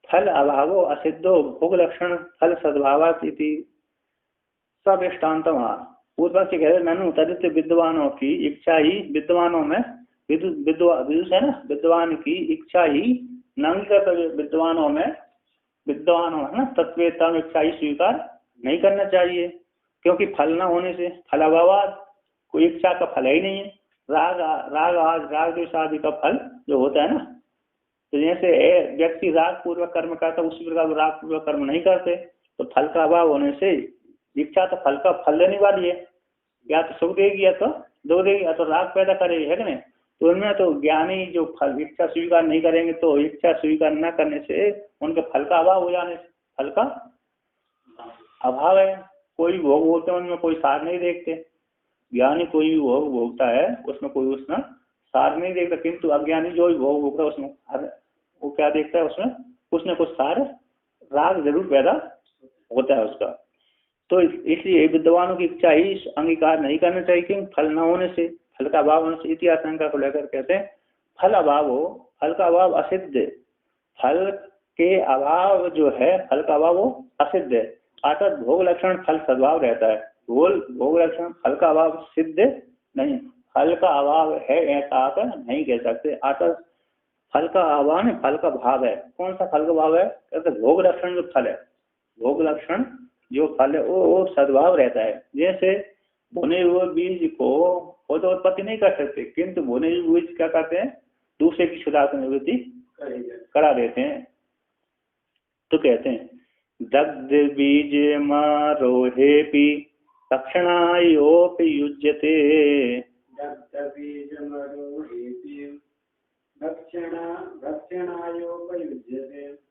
फल अभावो असिद्धो भोग लक्षण फल सद्भावात् इति सविष्टान्तम। पूर्व से कह रहे ननु तदित विद्वानों की इच्छा ही, विद्वानों में विदुष है ना, विद्वान की इच्छा ही नंग कर्तव्य, विद्वानों में है ना, तत्वेता में इच्छा ही स्वीकार नहीं करना चाहिए, क्योंकि फल न होने से, फल अभावात् कोई इच्छा का फल ही नहीं है। राग द्वेष आदि का फल जो होता है ना, तो जैसे व्यक्ति राग पूर्वक कर्म करता है, उसी प्रकार राग पूर्वक कर्म नहीं करते, तो फल का अभाव होने से इच्छा तो फल का फल देने वाली है, या तो सुख देगी या तो दुख देगी, या तो राग पैदा करेगी, है कि नहीं। तो उनमें तो ज्ञानी जो फल इच्छा स्वीकार नहीं करेंगे, तो इच्छा स्वीकार न करने से उनके फल का अभाव हो जाने से, फल का अभाव है। कोई भोग होते हैं उनमें कोई सार नहीं देखते, ज्ञानी कोई भी भोग भोगता है उसमें कोई उसमें सार नहीं देखता, किंतु अज्ञानी जो भी भोग भोगता है उसमें वो क्या देखता है, उसमें कुछ न कुछ सार राग जरूर पैदा होता है उसका। तो इसलिए विद्वानों की इच्छा ही अंगीकार नहीं करना चाहिए, क्योंकि फल न होने से, फल का अभाव होने से, इति आशंका को लेकर कहते हैं फल अभाव हो, फल का अभाव असिद्ध, फल के अभाव जो है, फल का अभाव वो असिद्ध है, अर्थात भोग लक्षण फल सद्भाव रहता है, भोग लक्षण फल का अभाव सिद्ध नहीं, फल का अभाव है ऐसा आप नहीं कह सकते। अर्थात फल का अभाव नहीं, फल का भाव है। कौन सा फल का भाव है, कहते भोग लक्षण जो फल है, भोग लक्षण जो फल है वो सद्भाव रहता है। जैसे भुने हुए बीज को वो तो उत्पत्ति नहीं कर सकते, किंतु भुने हुए बीज क्या करते हैं, दूसरे की शुद्धात्म निवृत्ति करा देते हैं। तो कहते हैं दग्ध बीज मारोहेपि तक्षणायोपि युज्यते,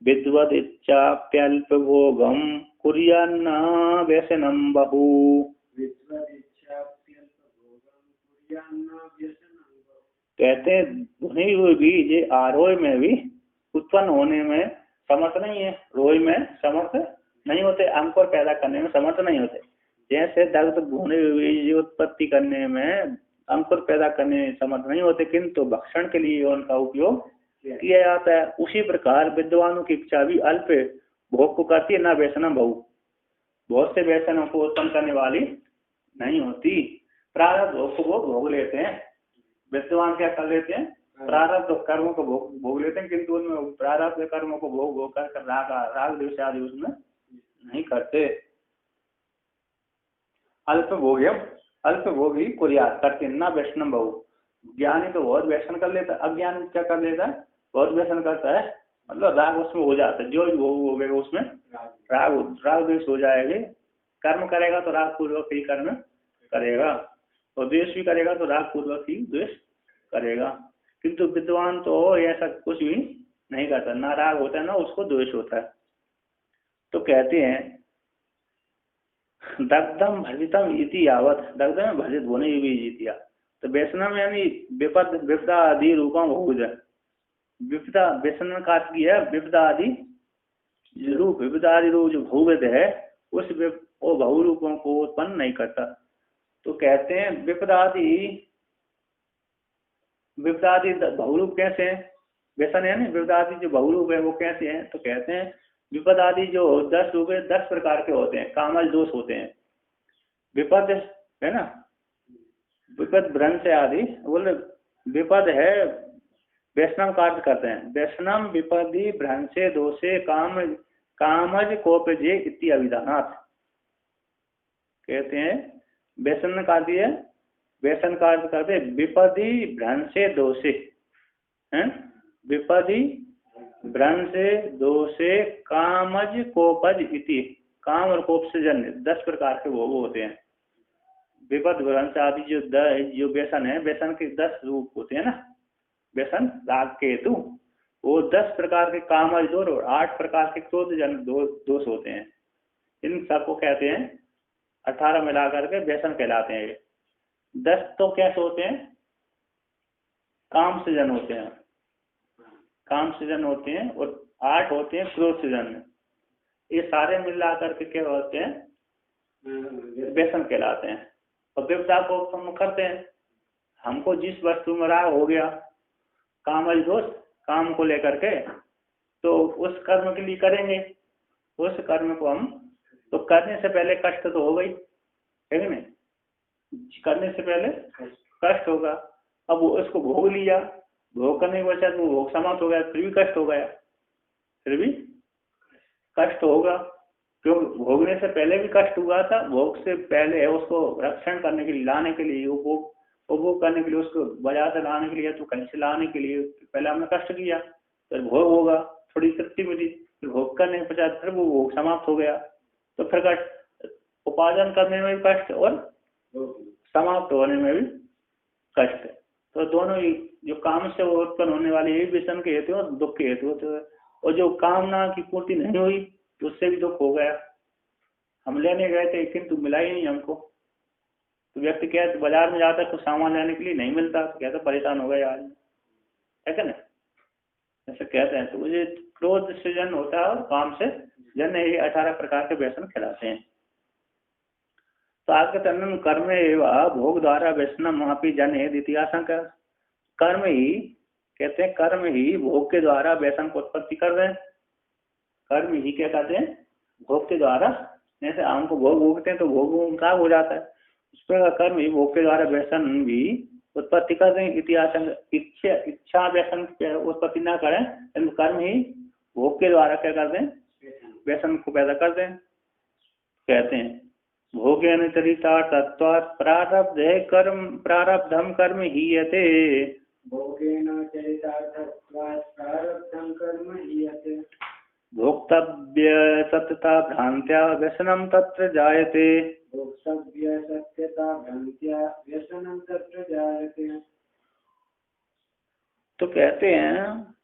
विद्वदिच्छाप्यल्पभोगं कुर्यान्न व्यसनं बहु। कहते हैं भुने हुए बीज आरोह में भी उत्पन्न होने में समर्थ नहीं है, रोई में समर्थ नहीं होते, अंकुर पैदा करने में समर्थ नहीं होते। जैसे दग्ध भुने हुए बीज उत्पत्ति करने में, अंकुर पैदा करने में समर्थ नहीं होते, किंतु भक्षण के लिए उनका उपयोग किया जाता है। उसी प्रकार विद्वानों की इच्छा भी अल्प भोग को करती है, न व्यसनम बहु, बहुत से व्यसनों को उत्पन्न करने वाली नहीं होती। प्रारब्ध भोग को वो भोग लेते हैं, विद्वान क्या कर लेते हैं, प्रारब्ध कर्मों को भोग लेते हैं, किंतु उनमें प्रारब्ध कर्मों को भोग कर राग द्वेष आदि उसमें नहीं करते। अल्प भोग ही कुर्यात करते ना वैष्णव बहु। ज्ञानी तो बहुत व्यसन कर लेता, अज्ञानी क्या कर लेता है, बहुत व्यसन करता है, मतलब राग उसमें हो जाता है, जो भोग हो गएगा उसमें राग द्वेष हो जाएगी। कर्म करेगा तो राग पूर्वक ही कर्म करेगा, और द्वेष भी करेगा तो राग पूर्वक ही द्वेष करेगा। किंतु विद्वान तो ऐसा कुछ भी नहीं करता, ना राग होता है ना उसको द्वेष होता है। तो कहते हैं दग्धम भजितम इति यावत, दग्ध में भजित होने भी जीतिया। तो व्यसनम यानी विपदा आदि रूपम बहुज, विपदा व्यसन का है, विपदा आदि रूप, विपदा आदि रूप जो भूविद है उस वो बहु रूपों को उत्पन्न नहीं करता। तो कहते हैं विपदादि बहुरूप कैसे हैं, व्यसन है ना, विपदादि जो बहुरूप है वो कैसे हैं, तो कहते हैं विपदादि जो 10 रूप है 10 प्रकार के होते हैं, कामल दोष होते हैं। विपद है ना, विपद भ्रंश आदि बोले, विपद है वैष्णव कार्य करते हैं, वैष्णव विपदी भ्रंशे दोषे कामज कोपजे इति अभिधानात्। कहते हैं व्यसन कार्य है, व्यसन कार्य करते विपदी भ्रंशे दोषे हैं, विपदी भ्रंशे दोषे कामज कोपज इति, काम और कोप से जन्य 10 प्रकार के भोग होते हैं। विपद भ्रंश आदि जो व्यसन है, व्यसन के 10 रूप होते हैं ना, व्यसन राग के हेतु वो 10 प्रकार के कामज दोष और 8 प्रकार के क्रोध जन दोष होते हैं। इन सबको कहते हैं 18 मिलाकर के व्यसन कहलाते हैं। 10 तो कैसे होते हैं, काम से जन होते हैं, काम से जन होते हैं, और 8 होते हैं क्रोध से जन। ये सारे मिला करके क्या होते हैं, व्यसन कहलाते हैं। और विपदा को हम करते हैं, हमको जिस वस्तु में राग हो गया, कामज दोष, काम को लेकर के, तो उस कर्म के लिए करेंगे, उस कर्म को हम, तो करने से पहले कष्ट तो हो गई है कि नहीं, करने से पहले कष्ट होगा। अब उसको भोग लिया, भोग करने के पश्चात वो भोग समाप्त हो गया, फिर भी कष्ट हो गया, फिर भी कष्ट होगा, क्योंकि भोगने से पहले भी कष्ट हुआ था। भोग से पहले उसको रक्षण करने के लिए, लाने के लिए, उपभोग करने के लिए, उसको बाजार से लाने के लिए, तो कहीं से लाने के लिए पहले हमने कष्ट किया, फिर भोग होगा, थोड़ी तृप्ति मिली, फिर भोग करने के पश्चात फिर वो भोग समाप्त हो गया, तो फिर कष्ट, उपार्जन करने में भी कष्ट और समाप्त होने में भी कष्ट। तो दोनों ही जो काम से उत्पन्न होने वाले ये व्यसन के हेतु और दुख के हेतु होते हैं। और जो कामना की पूर्ति नहीं हुई तो उससे भी दुख हो गया। हम लेने गए थे किंतु मिला ही नहीं हमको, तो व्यक्ति कहते बाजार में जाता है कुछ सामान लेने के लिए नहीं मिलता, तो कहता परेशान हो गया आज, है ना, ऐसे कहते हैं। तो मुझे क्रोध से जन होता है और काम से जन, ये 18 प्रकार के व्यसन कहलाते हैं। तो आगे तन्न कर्म एवं भोग द्वारा व्यसनम अपि जन है द्वितीय आशंका। कर्म ही कहते हैं, कर्म ही भोग के द्वारा व्यसन को उत्पत्ति कर रहे हैं। कर्म ही क्या कहते हैं, भोग के द्वारा, जैसे आम को भोग भोगते हैं तो भोग खराब हो जाता है, उस प्रकार कर्म ही भोग के द्वारा व्यसन भी उत्पत्ति कर रहे हैं। इतिहास इच्छा व्यसन उत्पत्ति ना करें, लेकिन कर्म ही भोग के द्वारा क्या करते हैं, व्यसन को पैदा करते हैं। कहते हैं भोगेन चरिता तत्व प्रारब्ध कर्म प्रारब्धम कर्म हीयते, भोगेन चरितार्थत्वात् प्रारब्धं कर्म हीयते, भोक्तव्य सत्यता भ्रांत्या व्यसनम तत्र जायते, भोक्तव्य सत्यता भ्रांत्या व्यसनं तत्र जायते। तो कहते हैं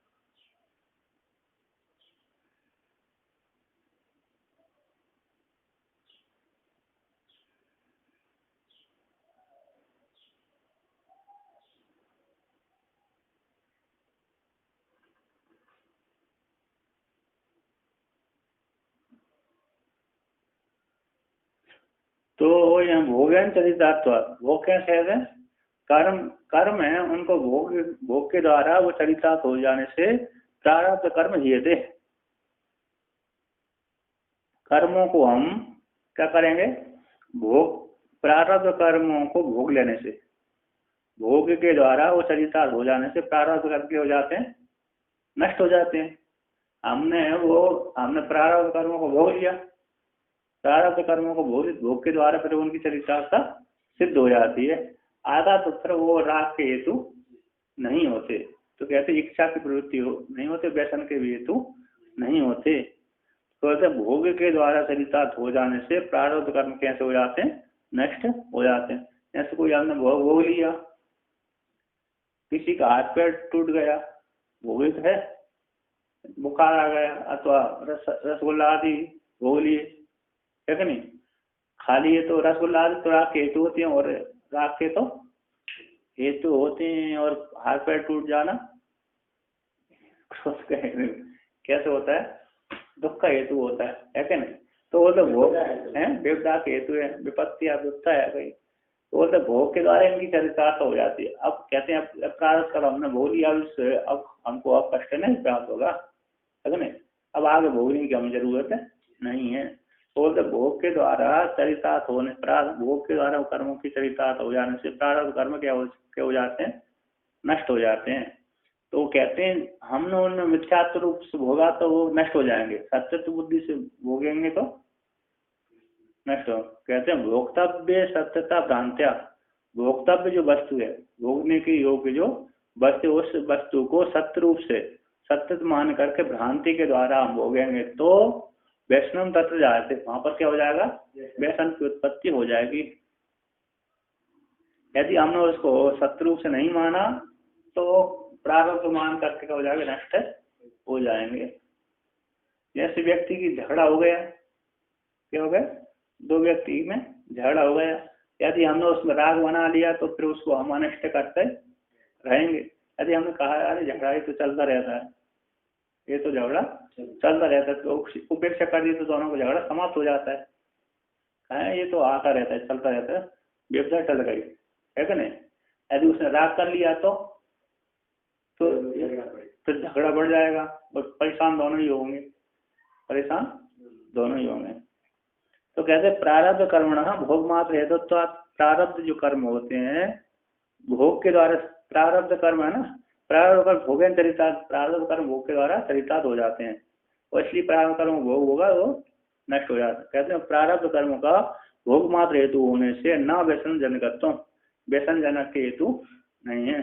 तो यहाँ भोगन चरितार्थ, भोग कैसे है, कर्म है, उनको भोग के द्वारा वो चरितार्थ हो जाने से प्रारब्ध कर्म ही दे, कर्मों को हम क्या करेंगे, भोग प्रारब्ध कर्मों को भोग लेने से, भोग के द्वारा वो चरितार्थ हो जाने से प्रारब्ध कर्म के हो जाते हैं, नष्ट हो जाते हैं। हमने प्रारब्ध कर्मों को भोग लिया, प्रारब्ध कर्मों को भोग के द्वारा फिर उनकी चरितार्थता सिद्ध हो जाती है। आधा तो फिर वो राग के हेतु नहीं होते, तो कहते इच्छा की प्रवृत्ति नहीं होते, व्यसन के भी हेतु नहीं होते। तो ऐसे भोग के द्वारा चरितार्थ हो जाने से प्रारब्ध कर्म कैसे हो जाते हैं, नष्ट हो जाते हैं। जैसे कोई हमने भोग लिया, किसी का हाथ पैर टूट गया, भोगित है, बुखार आ गया, अथवा रसगुल्ला आदि भोग लिए, है कि नहीं, खा लिए, तो रसगुल्ला आदि तो राग के हेतु होते हैं, और राग के तो हेतु होते हैं। और हाथ पैर टूट जाना कैसे होता है, दुख का हेतु होता है कि नहीं। तो वो तो भोग है, विपदा के हेतु है, विपत्ति या विपत्ता है कहीं, तो वो तो भोग के द्वारा इनकी चरितार्थ हो जाती है। अब कहते हैं अब प्रारब्ध कर्म हमने भोग लिया, अब हमको अब कष्ट नहीं प्राप्त होगा, है कि नहीं, अब आगे भोगने की हमें जरूरत नहीं है। तो भोग के द्वारा चरितार्थ होने, भोग के द्वारा कर्मों की चरितार्थ हो जाने से प्रारब्ध कर्म क्या हो जाते हैं, नष्ट हो जाते हैं। तो कहते हैं हमने उनमें मिथ्यात्व रूप से भोगा तो वो नष्ट हो जाएंगे, सत्यत्व बुद्धि से भोगेंगे तो नष्ट हो। कहते हैं भोक्तव्य सत्यता भ्रांत्या, भोक्तव्य जो वस्तु है, भोगने के योग्य जो वस्तु, उस वस्तु को सत्य रूप से सत्य मान करके भ्रांति के द्वारा हम भोगेंगे तो वैष्णव तत्व जाते, वहां पर क्या हो जाएगा, वैष्णव की उत्पत्ति हो जाएगी। यदि हमने उसको सत्य रूप से नहीं माना तो प्रारब्ध मान करके क्या हो जाएगा, नष्ट हो जाएंगे। जैसे व्यक्ति की झगड़ा हो गया, क्या हो गया, दो व्यक्ति में झगड़ा हो गया, यदि हमने उसमें राग बना लिया तो फिर उसको हम अनिष्ट करते रहेंगे। यदि हमने कहा अरे झगड़ा ही तो चलता रहता है, ये तो झगड़ा चलता रहता है, तो उपेक्षा कर दी तो दोनों को झगड़ा समाप्त हो जाता है, ये तो आता रहता है, चलता रहता है, व्यवसाय चल गई, है कि नहीं। यदि उसने राग कर लिया तो फिर झगड़ा बढ़ जाएगा और परेशान दोनों ही होंगे, परेशान दोनों ही होंगे। तो कहते प्रारब्ध कर्मण भोग मात्र है, तो प्रारब्ध जो कर्म होते हैं भोग के द्वारा, प्रारब्ध कर्म है ना, प्रारब्ध कर्म भोगेन चरितार्थ, प्रारब्ध कर्म भोग के द्वारा चरितार्थ हो जाते हैं, और इसलिए प्रारब्ध कर्म भोग होगा वो नष्ट हो जाता है। कहते हैं प्रारब्ध कर्म का भोग मात्र हेतु होने से न व्यसन जनकत्व, व्यसन जनक के हेतु नहीं है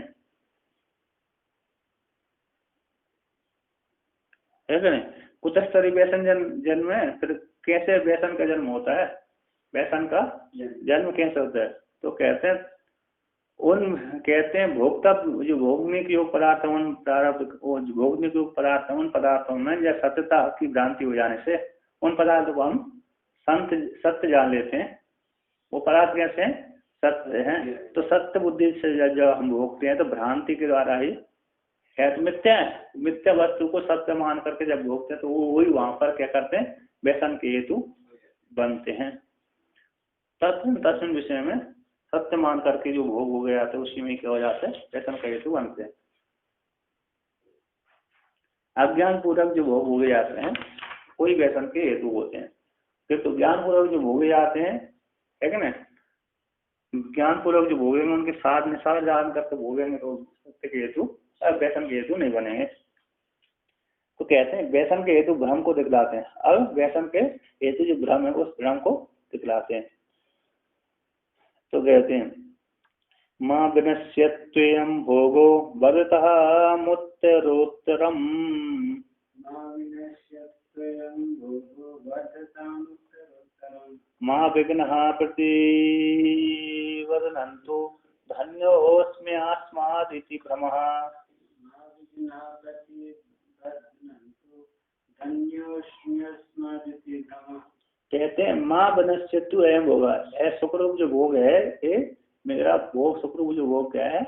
कि नहीं। कुतस्तरी व्यसन जन्म है, फिर कैसे व्यसन का जन्म होता है, व्यसन का जन्म कैसे होता है। तो कहते हैं भोक्तव्य जो भोगने के योग पदार्थ है, उन प्रारब्ध भोगने के योग पदार्थ है, उन पदार्थों में या सत्यता की भ्रांति हो जाने से उन पदार्थों को हम सत्य जान लेते हैं। वो पदार्थ कैसे हैं, सत्य हैं। तो सत्य बुद्धि से जब हम भोगते हैं तो भ्रांति के द्वारा ही है, तो मिथ्या वस्तु को सत्य मान करके जब भोगते हैं तो वो वही वहां पर क्या करते हैं, व्यसन के हेतु बनते हैं। तत्व विषय में सत्य मान करके जो भोग हो गया था उसी में क्या हो जाते हैं, व्यसन का हेतु बनते हैं। अज्ञान पूर्वक जो भोग हो जाते हैं कोई व्यसन के हेतु होते हैं। फिर तो ज्ञान पूर्वक जो भोगे जाते हैं, है ना, ज्ञान पूर्वक जो भोगेंगे उनके साथ निसार जान करके भोगेंगे तो सत्य के हेतु, व्यसन के हेतु नहीं बनेंगे। तो कहते हैं व्यसन के हेतु भ्रम को दिखलाते हैं। अब व्यसन के हेतु जो भ्रम है उस भ्रम को दिखलाते हैं। तो कहते हैं मां विनश्यत्वेयं भोगो वदतः मुत्तरोत्तरम्, मां विघ्नः प्रतिवदन्तु धन्योऽस्मि अस्मादिति भ्रमः। कहते हैं मां विनश्यतु एवं भोगा, सुखरूप जो भोग है ये मेरा भोग, सुखरूप जो भोग क्या है,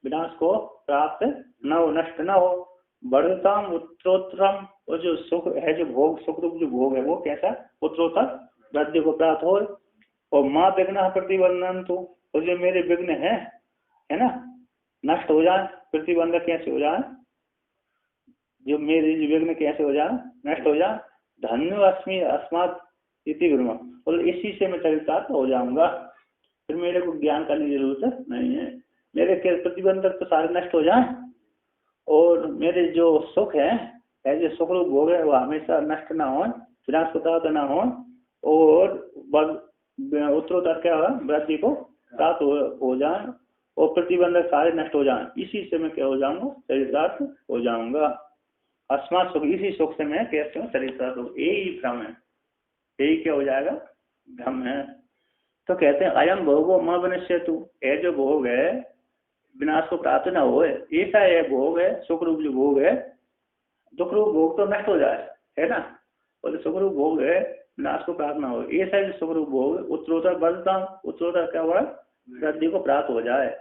विनाश को प्राप्त न हो, नष्ट न हो। बढ़ताम उत्तरोत्तरम, और जो सुख है जो भोग, सुखरूप जो भोग है वो कैसा, उत्तरोत्तर वृद्धि को प्राप्त हो। और माँ विघ्न प्रतिबंधन, और जो मेरे विघ्न है ना, नष्ट हो जाए, प्रतिबंधक कैसे हो जाए, जो मेरे विघ्न कैसे हो जाए, नष्ट हो जाए। धन्य अस्मि अस्मात् इति गुरु, और इसी से मैं चरितार्थ हो जाऊंगा, फिर मेरे को ज्ञान करने की जरूरत नहीं है। मेरे मेरे के प्रतिबंधक तो सारे नष्ट हो जाए और मेरे जो सुख है जो सुख रूप भोग है वो हमेशा नष्ट ना हो, विनाश को ना हो और उत्तरोत्तर क्या होगा, वृद्धि को प्राप्त हो जाए और प्रतिबंधक सारे नष्ट हो जाएं। इसी से मैं क्या हो जाऊंगा, शरीरार्थ हो जाऊंगा। अस्मात् सुख, इसी सुख से मैं कैसे हूँ, शरीरार्थ हो। यही भ्रम है, यही क्या हो जाएगा, भ्रम है। तो कहते हैं अयम भोगो म विनश्यतु, ये जो भोग है विनाश को प्राप्त न हो, ऐसा यह भोग है, सुख रूप जो भोग है, दुख रूप भोग तो नष्ट हो जाए, है ना, और सुख रूप भोग है विनाश को प्राप्त न हो, ऐसा जो सुख रूप भोग उत्तरोत्तर बढ़ता, उत्तरोत्तर क्या हुआ, वृद्धि को प्राप्त हो जाए।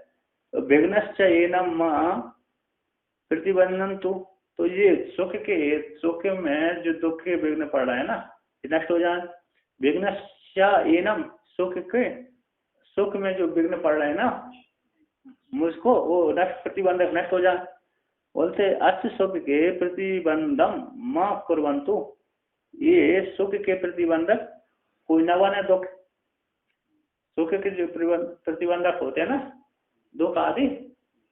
विघ्नश्च एनम प्रतिबंधन तो ये सुख में जो दुख के विघ्न पड़ रहा है ना, नष्ट हो जाए। विघ्नश्च एनम, सुख में जो विघ्न पड़ रहे हैं ना मुझको, वो नष्ट, प्रतिबंधक नष्ट हो जाए। बोलते अच्छ सुख के प्रतिबंधम मां कुर्वन्तु, ये सुख के प्रतिबंधक कोई न बने। दुख, सुख के जो प्रतिबंधक होते हैं ना, दुख आदि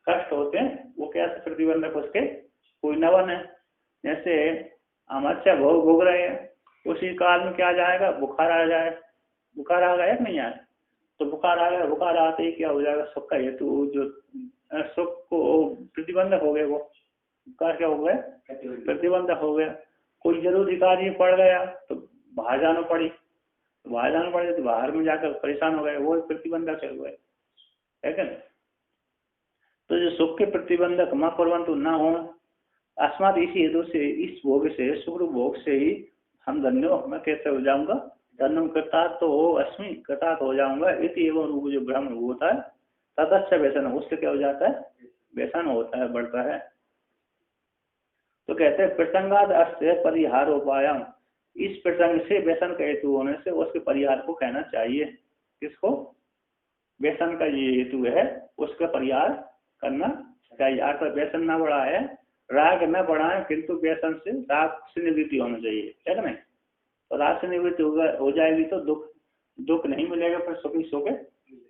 कष्ट होते हैं, वो कैसे प्रतिबंधक उसके कोई न बने। जैसे हम अच्छा भोग भोग रहे हैं, उसी काल में क्या जाएगा, बुखार आ जाए, बुखार आ गया कि नहीं आया, तो बुखार आ गया, बुखार आते ही क्या हो जाएगा, सुख का हेतु जो सुख को प्रतिबंधक हो गए, वो बुखार क्या हो गया, प्रतिबंधक हो गया। कोई जरूरी कार्य पड़ गया तो बाहर जाना पड़ी, तो बाहर जाना पड़े तो बाहर में जाकर परेशान हो गए, वो प्रतिबंधक हो गए, है क्या। तो जो सुख के प्रतिबंधक मां परवंतु ना हो, अस्मात इसी हेतु से, इस भोग से, सुख भोग से ही हम धन्यो, मैं कैसे हो जाऊंगा, धन्यम कृतार्थ तो हो अस्मि, कृतार्थ हो जाऊंगा। इति एवं रूप जो ब्रह्म होता है तदस्य व्यसन, उससे क्या हो जाता है, व्यसन होता है, बढ़ता है। तो कहते हैं प्रसंगाद अस्य परिहार उपायम, इस प्रसंग से व्यसन का हेतु होने से उसके परिहार को कहना चाहिए। किसको, व्यसन का ये हेतु है, उसका परिहार करना चाहिए। अर्थात व्यसन न बढ़ा है, राग न बढ़ाए, किंतु व्यसन से राग से निवृत्ति होना चाहिए, है ना। तो राग से निवृत्ति हो जाएगी तो दुख नहीं मिलेगा, फिर सुख ही सुख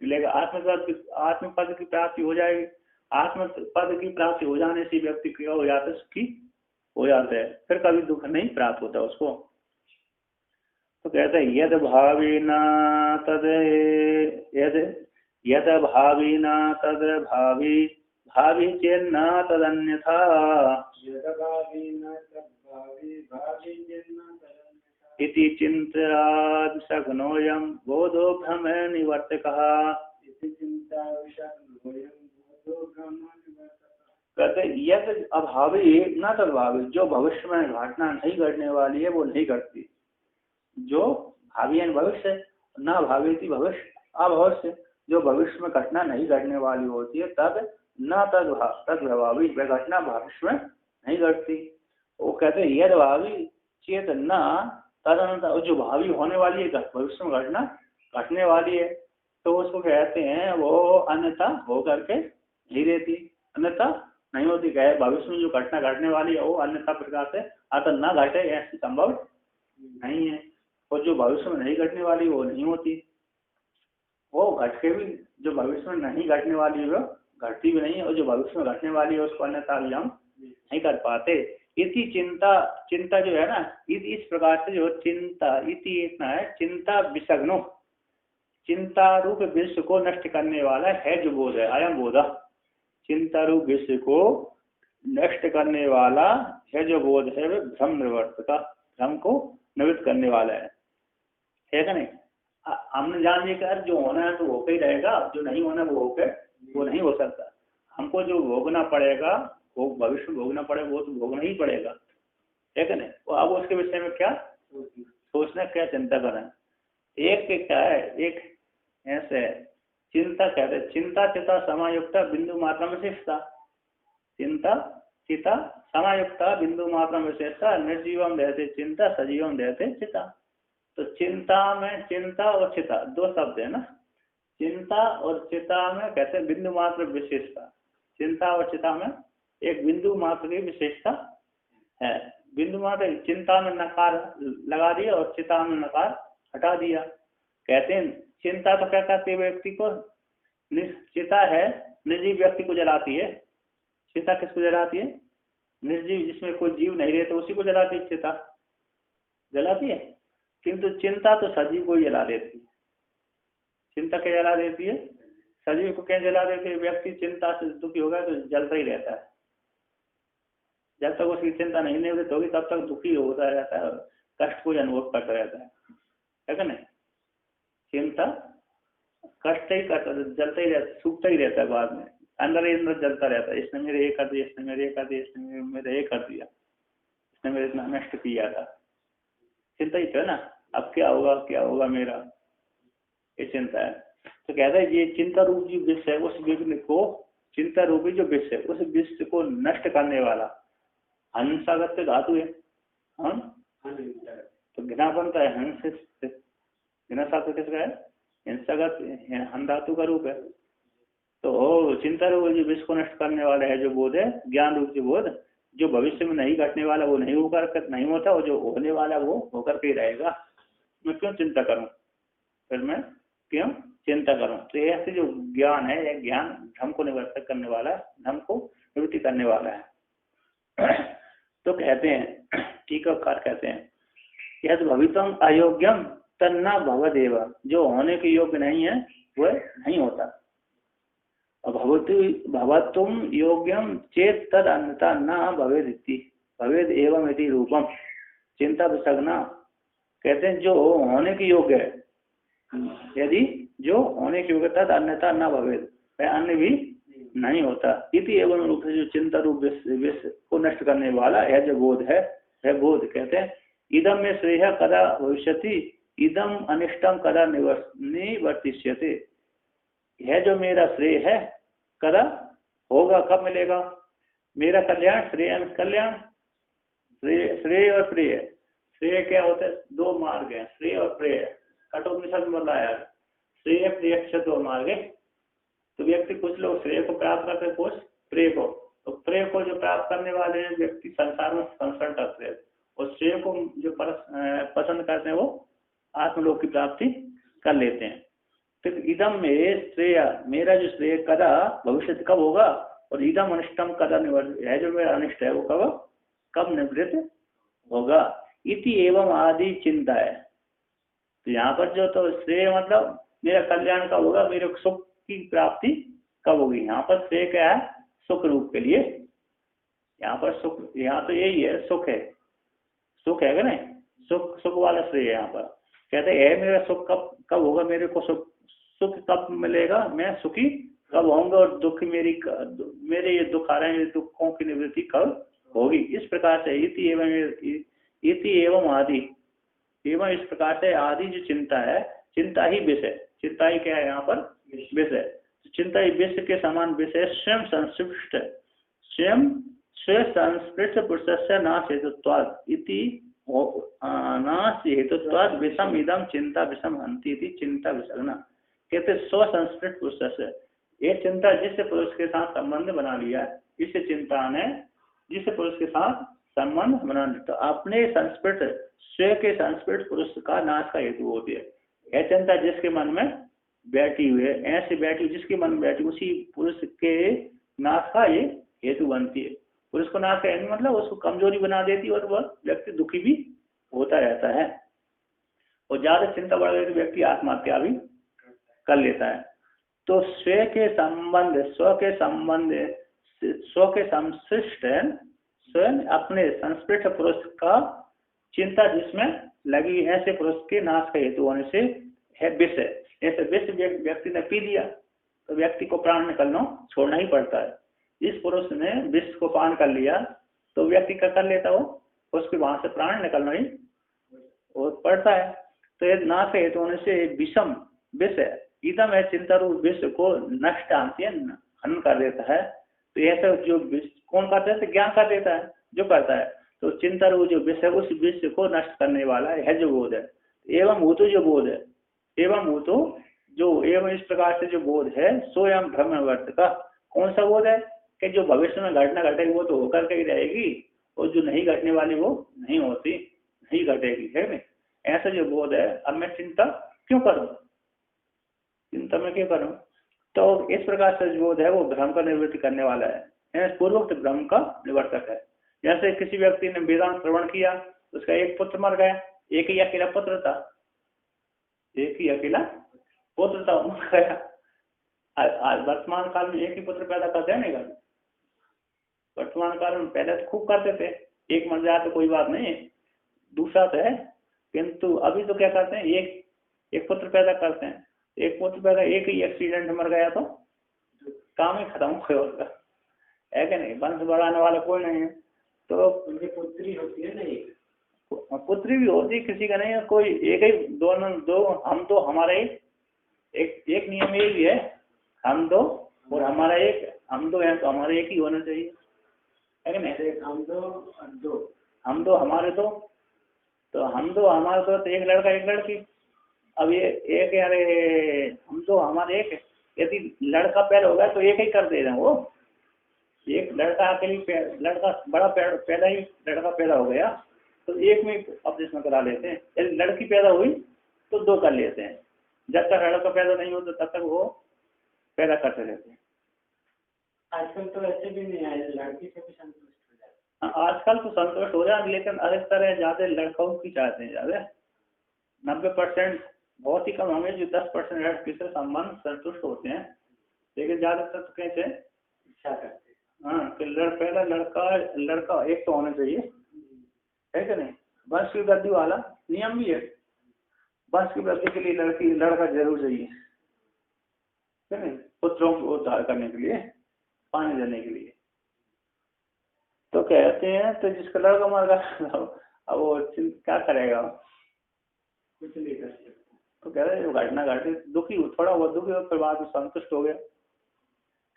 मिलेगा। आत्मपद की प्राप्ति हो जाएगी। आत्मपद की प्राप्ति हो जाने से व्यक्ति क्या हो जाता है, सुखी हो जाता है, फिर कभी दुख नहीं प्राप्त होता उसको। तो कहते हैं यद भाविना तद, यद भाविना तद भावी, भावी चेन्न तदन्यथा, इति चिंताद सघ्नोयम बोधो भ्रम निवर्तकः। कहते यद अभावी न तदभावी, जो भविष्य में घटना नहीं घटने वाली है वो नहीं घटती। जो भावी है भविष्य, न भावी थी भविष्य, अभविष्य, जो भविष्य में घटना नहीं घटने वाली होती है तद न तदभावी, वह घटना भविष्य में नहीं घटती। वो कहते हैं यद भावी चेत न तदनंतर, जो भावी होने वाली है भविष्य में घटना घटने वाली है, तो उसको कहते हैं वो अन्यथा हो करके नहीं रहती, अन्यथा नहीं होती। कहे भविष्य में जो घटना घटने वाली है वो अन्यथा प्रकार से अतः न घटे, ऐसी संभव नहीं है। और जो भविष्य में नहीं घटने वाली वो नहीं होती, वो घट के भी जो भविष्य में नहीं घटने वाली है घटती भी नहीं है, और जो भविष्य में घटने वाली है उसको अन्यथा भी हम नहीं कर पाते। इति चिंता जो है ना, इस प्रकार से जो चिंता, इति इतना है चिंता विसग्नो, चिंता रूप विश्व को नष्ट करने वाला है जो बोध है, अयम बोधा, चिंता रूप विश्व को नष्ट करने वाला है जो बोध है, वह भ्रम निवर्तक, भ्रम को निवृत्त करने वाला है क्या नहीं। हमने जान लेकर जो होना है तो होकर ही रहेगा, जो नहीं होना वो होकर वो नहीं हो सकता। हमको जो भोगना पड़ेगा वो भविष्य में भोगना पड़ेगा, वो तो भोगना ही पड़ेगा, है क्या नहीं। तो अब उसके विषय में क्या सोचना, क्या चिंता करना। एक क्या है, एक ऐसे चिंता कहते हैं, चिंता चिता समायुक्ता बिंदु मात्रा विशेषता, चिंता चिता समायुक्ता बिंदु मात्रा विशेषता, निर्जीवम रहते चिंता, सजीवम रहते चिता। तो चिंता में चिंता और चिता दो शब्द है ना, चिंता और चिता में कहते हैं बिंदु मात्र विशेषता। चिंता और चिता में एक बिंदु मात्र की विशेषता है। बिंदु मात्र, चिंता में नकार लगा दिया और चिता में नकार हटा दिया। कहते हैं चिंता तो क्या कहते हैं व्यक्ति को, निश्चिता है निर्जीव व्यक्ति को जलाती है। चिता किसको जलाती है? निर्जीव, जिसमें कोई जीव नहीं रहता उसी को जलाती है चिता, जलाती है। किंतु चिंता तो सजीव को ही जला देती है। चिंता क्या जला देती है? सजीव को क्या जला देती है? व्यक्ति चिंता से दुखी होगा तो जलता ही रहता है। जब तक उसकी चिंता नहीं निवृत्त होगी तब तक दुखी होता रहता है और कष्ट को अनुभव करता रहता है कि नहीं? चिंता कष्ट ही करता, जलता ही रहता, सूखता ही रहता है, बाद में अंदर ही अंदर जलता रहता है। इसने मेरे ये कर दिया, इसने मेरे ये कर दिया, इसने मेरे ये कर दिया, इसने मेरे इतना नष्ट किया था। चिंता ही तो है ना, अब क्या होगा मेरा, ये चिंता है। तो कहता है ये चिंता रूप जो विष है, उस विघ्न को, चिंता रूपी जो विष है उस विष को नष्ट करने वाला हंसागत धातु है। हम तो घृणा बनता है हंस से, घृणा धातु किसका है? हिंसागत, हन धातु का रूप है। तो चिंता रूप जो विष को नष्ट करने वाला है जो बोध है, ज्ञान रूप जो बोध, जो भविष्य में नहीं घटने वाला वो नहीं होकर नहीं होता, और जो होने वाला वो होकर के ही रहेगा। मैं क्यों चिंता करूं, फिर मैं क्यों चिंता करूं? तो ऐसे जो ज्ञान है, यह ज्ञान धर्म को निवर्तक करने वाला, धर्म को निवृत्ति करने वाला है। तो कहते हैं, टीकाकार कहते हैं, यद भवितम अयोग्यम तन्ना भवदेव, जो होने के योग्य नहीं है वह नहीं होता। भवतुम योग्यम चेत तद अन्यथा न भवेदिति भवेद एवं इति रूपम चिंता विसर्गना। कहते हैं जो होने के योग्य है, यदि जो होने की योग्य तद अन्यथा न भवेद, वह अन्य भी नहीं होता। इति एवं रूप से जो चिंता रूप विष को नष्ट करने वाला है जो बोध है, वह बोध। कहते हैं इदम में श्रेय कदा भविष्यति, इदम अनिष्टम कदा निवर्तिष्यते। यह जो मेरा श्रेय है कदा होगा, कब मिलेगा? मेरा कल्याण, श्रेय कल्याण, श्रेय और प्रेय। श्रेय क्या होता है? दो मार्ग है, श्रेय और प्रेय। कठोपनिषद में बताया श्रेय प्रेय दो मार्ग है। तो व्यक्ति कुछ लोग श्रेय को प्राप्त करते हैं, कुछ प्रेय को। तो प्रेय को जो प्राप्त करने वाले हैं व्यक्ति संसार में संसरण करते हैं, और श्रेय को जो पसंद करते हैं वो आत्मलोक की प्राप्ति कर लेते हैं। तो इदम में श्रेय, मेरा जो श्रेय कदा भविष्य कब होगा, और इदम अनिष्टम कदा निवृत्त है, जो मेरा अनिष्ट है वो कब निवृत्त होगा। इति एवं आदि चिंता है। तो यहाँ पर जो तो श्रेय मतलब मेरा कल्याण कब होगा, मेरे सुख की प्राप्ति कब होगी। यहाँ पर श्रेय क्या है? सुख रूप के लिए। यहाँ पर सुख, यहाँ तो यही है, सुख है, सुख है कि नहीं? सुख वाला श्रेय है। यहाँ पर कहते हैं मेरा सुख कब होगा, मेरे को सुख कब मिलेगा, मैं सुखी कब होऊंगा, और दुख मेरे ये दुख आ रहे हैं, दुखों की निवृत्ति कब होगी। इस प्रकार से इति एवं आदि, एवं इस प्रकार से आदि जो चिंता है, चिंता ही विष है। चिंता ही क्या है? यहाँ पर विष है। चिंता ही विष के समान विष है। स्वयं संस्पृष्ट, स्वयं संस्पृष्ट पुरुष से नाश हेतुत्वाद इति नाश हेतुत्वाद विषम इदम चिंता विषम हंति इति चिंता विसर्गना। कहते स्व संस्पृष्ट पुरुष से, ये चिंता जिससे पुरुष के साथ संबंध बना लिया, इस चिंता ने जिससे पुरुष के साथ संबंध बना लिया, तो अपने संस्पृष्ट, स्वयं के संस्पृष्ट पुरुष का नाश का हेतु होती है। यह चिंता जिसके मन में बैठी हुई है, ऐसे बैठी जिसके मन में बैठी, उसी पुरुष के नाश का ये हेतु बनती है। पुरुष को नाश का मतलब उसको कमजोरी बना देती है, और वह व्यक्ति दुखी भी होता रहता है। और ज्यादा चिंता बढ़ गई तो व्यक्ति आत्महत्या भी कर लेता है। तो स्व के संश्लिष्ट स्वयं अपने संस्पृष्ट पुरुष का चिंता जिसमें लगी, ऐसे पुरुष के नाश का हेतु होने से है विष है। ऐसे विष व्यक्ति ने पी लिया तो व्यक्ति को प्राण निकलना छोड़ना ही पड़ता है। इस पुरुष ने विष को पान कर लिया तो व्यक्ति क्या कर लेता, वो उसके वहां से प्राण निकलना ही पड़ता है। तो ये नाश का हेतु होने से विषम विष है। इदम है चिंता रूप विष को नष्ट हन कर देता है। तो ऐसा जो विष कौन करता है? ज्ञान कर देता है, जो करता है। तो चिंता रूप जो विष है उस विष को नष्ट करने वाला है जो बोध है। एवं भूतो जो बोध है, एवं भूतो जो एवं इस प्रकार से जो बोध है, स्वयं भ्रम वर्त का कौन सा बोध है? कि जो भविष्य में घटना घटेगी वो तो होकर के ही रहेगी, और जो नहीं घटने वाली वो नहीं होती, नहीं घटेगी, है नहीं? ऐसा जो बोध है। अब मैं चिंता क्यों करूं? चिंता मैं क्यों करूं? तो इस प्रकार से जो है वो भ्रम का निवृत्ति करने वाला है, पूर्वोक्त भ्रम का निवर्तक है। जैसे किसी व्यक्ति ने वेदांत श्रवण किया, उसका एक पुत्र मर गया, एक ही अकेला पुत्र था, एक ही अकेला पुत्र था, मर गया। आज वर्तमान काल में एक ही पुत्र पैदा करते हैं नहीं कर, वर्तमान काल में पहले तो खूब करते थे, एक मर जाए तो कोई बात नहीं, दूसरा तो है, किंतु अभी तो क्या करते हैं, एक पुत्र पैदा करते हैं, एक पुत्र पैदा, एक ही एक्सीडेंट में मर गया तो काम ही खत्म हो गया उसका, है कि नहीं? वंश बढ़ाने वाला कोई नहीं है। तो उनकी पुत्री होती है नहीं, पुत्री भी होती किसी का नहीं है, कोई एक ही, दोनों दो, हम तो हमारा एक नियम ये भी है, हम दो और हमारा एक, हम दो हैं तो हमारे एक ही होना चाहिए, है कि नहीं? हम दो हम दो हमारे दो, तो हम दो हमारे दो, तो एक लड़का एक लड़की। अब ये एक, अरे हम दो हमारे एक, यदि लड़का पैदा हो गया तो एक ही कर दे रहे हैं वो, एक लड़का अकेले लड़का बड़ा पैदा ही लड़का पैदा हो गया तो एक में ऑपरेशन करा लेते हैं, यदि लड़की पैदा हुई तो दो कर लेते हैं, जब तक लड़का पैदा नहीं होता तब तक वो पैदा करते रहते हैं। आजकल तो ऐसे भी नहीं आए, लड़की से भी संतुष्ट हो जाते हैं। आजकल तो संतुष्ट हो जाए, लेकिन अधिकतर है ज्यादा लड़कों की चाहते हैं, ज्यादा 90%, बहुत ही कम हमें जो 10% लड़की से संबंध संतुष्ट होते हैं, लेकिन ज्यादातर तो कैसे इच्छा करते हैं, हाँ कि पहला लड़का एक तो होना चाहिए, है कि नहीं? वंश की वृद्धि वाला नियम भी है, वंश की वृद्धि के लिए लड़का जरूर चाहिए, है नहीं? पुत्रों को उद्धार करने के लिए, पानी देने के लिए। तो कहते हैं तो जिसका लड़का मर गया अब वो क्या करेगा, कुछ नहीं कर सकते। तो कह रहे हैं घटना घटी, दुखी थोड़ा बहुत दुखी हो, फिर बाद में संतुष्ट हो गया,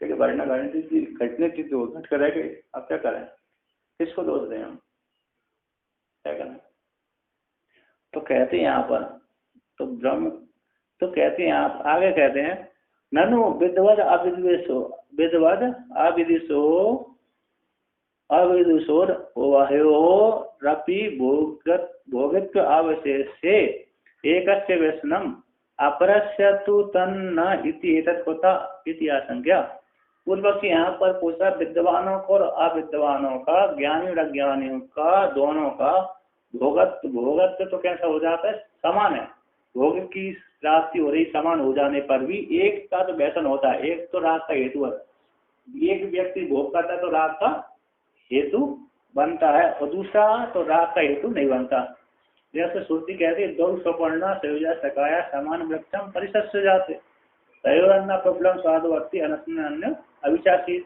क्योंकि घटना घटने थी तो घट कर रह गई, अब क्या करें, किसको दोष दें हम, क्या करें? तो कहते हैं यहाँ पर, तो ब्रह्म, तो कहते हैं आप आगे कहते हैं, ननु विद्वद अविद्वेषो, विद्वद अविदुषोर वाह्यो रपि भोगित्व अवशेषे एकस्य व्यसनम अपरस्य तु तन्न इति एतत् कुतः इति आशंका। पूर्व के यहाँ पर पूछा विद्वानों को और अविद्वानों का, ज्ञानी और अज्ञानियों का, दोनों का भोगत्व तो कैसा हो जाता है, समान है, भोग की प्राप्ति हो रही समान हो जाने पर भी एक का तो व्यसन होता है, एक तो राग का हेतु है, एक व्यक्ति भोग करता है तो राग का हेतु बनता है और दूसरा तो राग का हेतु नहीं बनता। जैसे श्रुति कहती है दो स्वपर्णा संयोजा सकाया समान वृक्षम परिशस्य जाते तयोरन्ना प्रबलम स्वादवर्ती अन्य अविचाशी।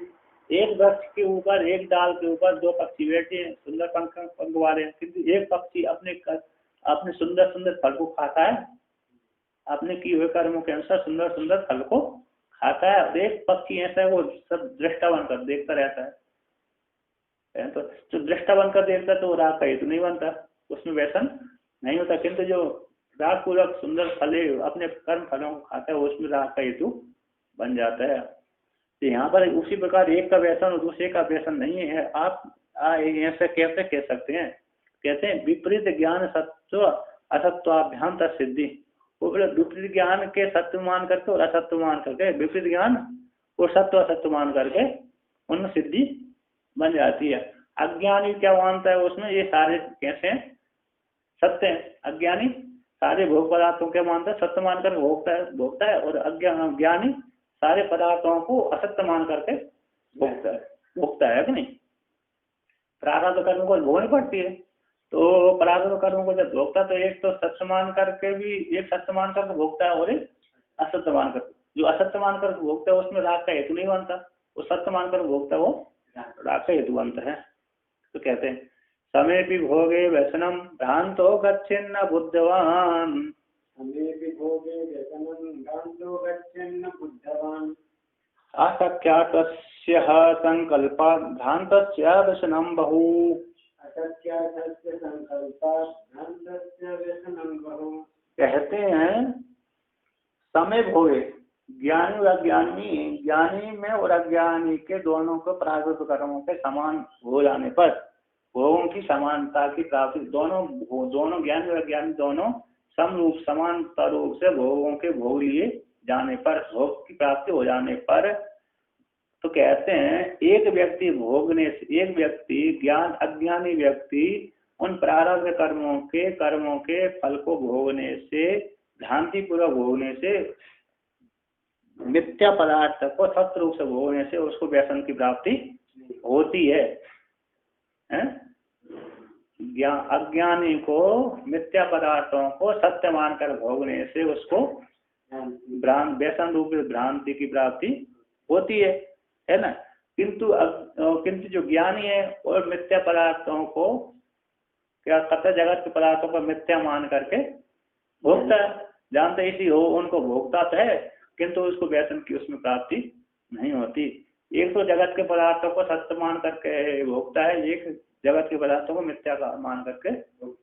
एक वृक्ष के ऊपर, एक डाल के ऊपर दो पक्षी बैठे हैं, सुंदर पंख वाले हैं, किंतु एक पक्षी अपने सुंदर सुंदर फल को खाता है, अपने किए हुए कर्मों के अनुसार सुंदर सुंदर फल को खाता है, और एक पक्षी ऐसा है वो सब दृष्टा बनकर देखता रहता है। तो जो दृष्टा बनकर देखता है तो वो राग का हेतु नहीं बनता, उसमें व्यसन नहीं होता, किंतु जो राग पूर्वक सुंदर फले अपने कर्म फलों को खाता है उसमें राग का हेतु बन जाता है। तो यहाँ पर उसी प्रकार एक का व्यसन और दूसरे का व्यसन नहीं है। आप ऐसे कैसे कह सकते हैं? कहते हैं विपरीत ज्ञान सत्व असत्वाभ्याम सिद्धि। वो विपरीत ज्ञान के सत्य मान करके और असत्य मान करके, विपरीत ज्ञान और सत्य असत्य मान करके उनमें सिद्धि बन जाती है। अज्ञानी क्या मानता है उसमें, ये सारे कैसे हैं सत्य है, अज्ञानी सारे भोग पदार्थों के मानता है, सत्य मानकर भोगता है और अज्ञानी सारे पदार्थों को असत्य मान करके भोगता है कि नहीं। प्रारब्ध कर्म को भोगनी पड़ती है, तो प्रारब्ध कर्म को जब भोगता तो एक तो सत्य मान करके भी, एक सत्य मान करके भोगता है और एक असत्य मान कर, जो असत्य मान कर भोगता है उसमें राग का हेतु नहीं बनता, वो सत्य मान कर भोगता है वो राग का हेतु बनता है। तो कहते हैं समय भी भोगे व्यसनम भ्रांतो गच्छिन्न बुद्धवान, असख्यातस्य संकल्पात् भ्रांतस्य व्यसनं बहु। कहते हैं समय भोगे, ज्ञानी और अज्ञानी, ज्ञानी में और अज्ञानी के दोनों को प्रारब्ध कर्मों के समान हो जाने पर भोगों की समानता की प्राप्ति, दोनों ज्ञानी और अज्ञानी दोनों समरूप समानता रूप से भोगों के भोग लिए जाने पर, भोग की प्राप्ति हो जाने पर, तो कहते हैं एक व्यक्ति भोगने से, एक व्यक्ति ज्ञान अज्ञानी व्यक्ति उन प्रारब्ध कर्मों के फल को भोगने से, भ्रांति पूर्वक भोगने से, मिथ्या पदार्थ को सत्य रूप से भोगने से उसको व्यसन की प्राप्ति होती है। अज्ञानी को मिथ्या पदार्थों को सत्य मानकर भोगने से उसको व्यसन रूप भ्रांति की प्राप्ति होती है ना। किंतु जो ज्ञानी है और मिथ्या पदार्थों को, क्या सत्य जगत के पदार्थों को मिथ्या मान करके भोगता है, जानते इसी हो उनको भोगता तो है, किंतु उसको व्यसन की उसमें प्राप्ति नहीं होती। एक तो जगत के पदार्थों को सत्य मान करके भोगता है, एक जगत के पदार्थों को मिथ्या मान करके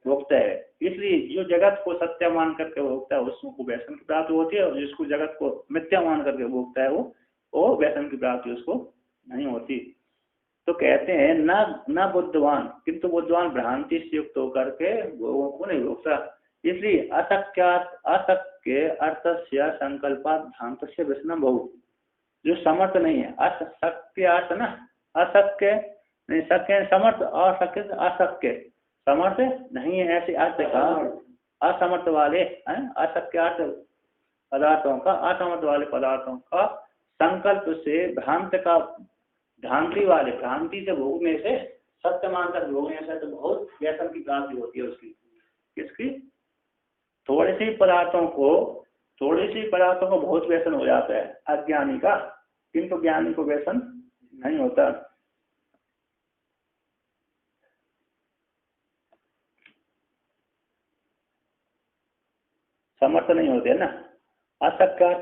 भोगता है। इसलिए जो जगत को सत्य मान करके भोगता है उसको व्यसन की प्राप्ति होती है, और जिसको जगत को मिथ्या मान करके भोगता है वो व्यसन की प्राप्ति उसको नहीं होती। तो कहते हैं न बुद्धवान, किंतु बुद्धवान भ्रांति से युक्त होकर के भोगों को नहीं भोगता। इसलिए अशक्य अर्थस्य संकल्पात भ्रांत से व्यसनम बहु, जो समर्थ नहीं है, अशक्य अर्थ ना, अशक्य नहीं, शक्य समर्थ, अशक्य अशक्य, समर्थ नहीं है ऐसे अर्थ का, असमर्थ वाले अशक्य अर्थ पदार्थों का, असमर्थ वाले पदार्थों का संकल्प से भ्रांति से भोगने से, सत्य मानकर भोगने से तो बहुत व्यसन की प्राप्ति होती है उसकी। किसकी? थोड़े से पदार्थों को बहुत व्यसन हो जाता है अज्ञानी का, किंतु ज्ञानी को व्यसन नहीं होता। समर्थ नहीं होते ना, अशक्य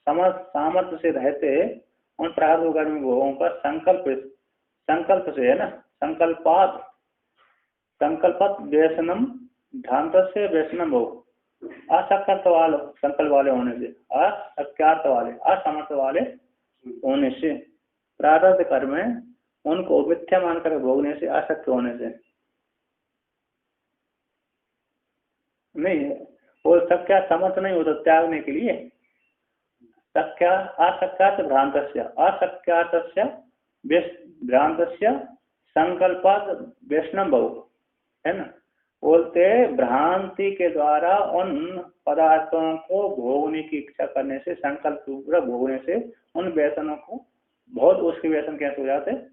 सामर्थ्य से रहते उन प्रारब्ध कर्म भोगों का संकल्प से है ना, संकल्पत व्यसनम भ्रांत से व्यसनम हो, असंकल्प वाले संकल्प वाले होने से, असक्यार्थ वाले असमर्थ वाले होने से, प्रारब्ध कर्म उनको मिथ्या मानकर भोगने से, असत्य होने से नहीं, वो सत्या समर्थ नहीं होता त्यागने के लिए। सत्या असत्यार्थ भ्रांतस्य, असत्यार्थस्य भ्रांतस्य संकल्पात व्यसनम बहु, है ना। बोलते भ्रांति के द्वारा उन पदार्थों को भोगने की इच्छा करने से, संकल्प पूरा भोगने से उन व्यसनों को बहुत, उसके व्यसन कैसे हो जाते हैं,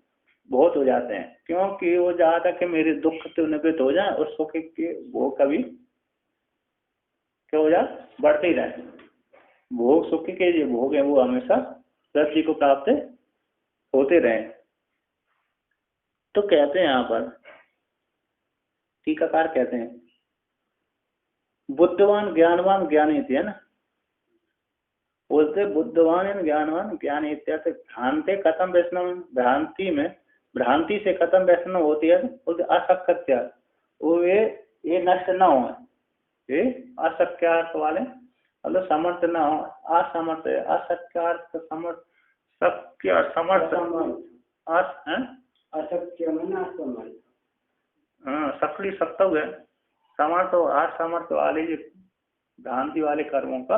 बहुत हो जाते हैं। क्योंकि वो चाहता कि मेरे दुख से निवृत्त हो जाए, उस सुख के वो कभी क्या हो जाए, बढ़ते ही रहे। भोग सुख के जो भोग है वो हमेशा रति को प्राप्त होते रहे। तो कहते हैं यहाँ पर टीकाकार कहते हैं बुद्धवान ज्ञानवान ज्ञानी है ना, बोलते बुद्धवान ज्ञानवान ज्ञानी इत्यादि भ्रांति कथम वैष्णव, भ्रांति से कथम वैष्णव होती है, बोलते असक्त्या, वो ये नष्ट न हो, ये असक्यार्थ वाले मतलब समर्थ न हो, असमर्थ असक्यार्थ समर्थ सक्य समर्थ असत्य में असमर्थ, सकली सत्व है, समर्थ और असमर्थ वाले जो भ्रांति वाले कर्मों का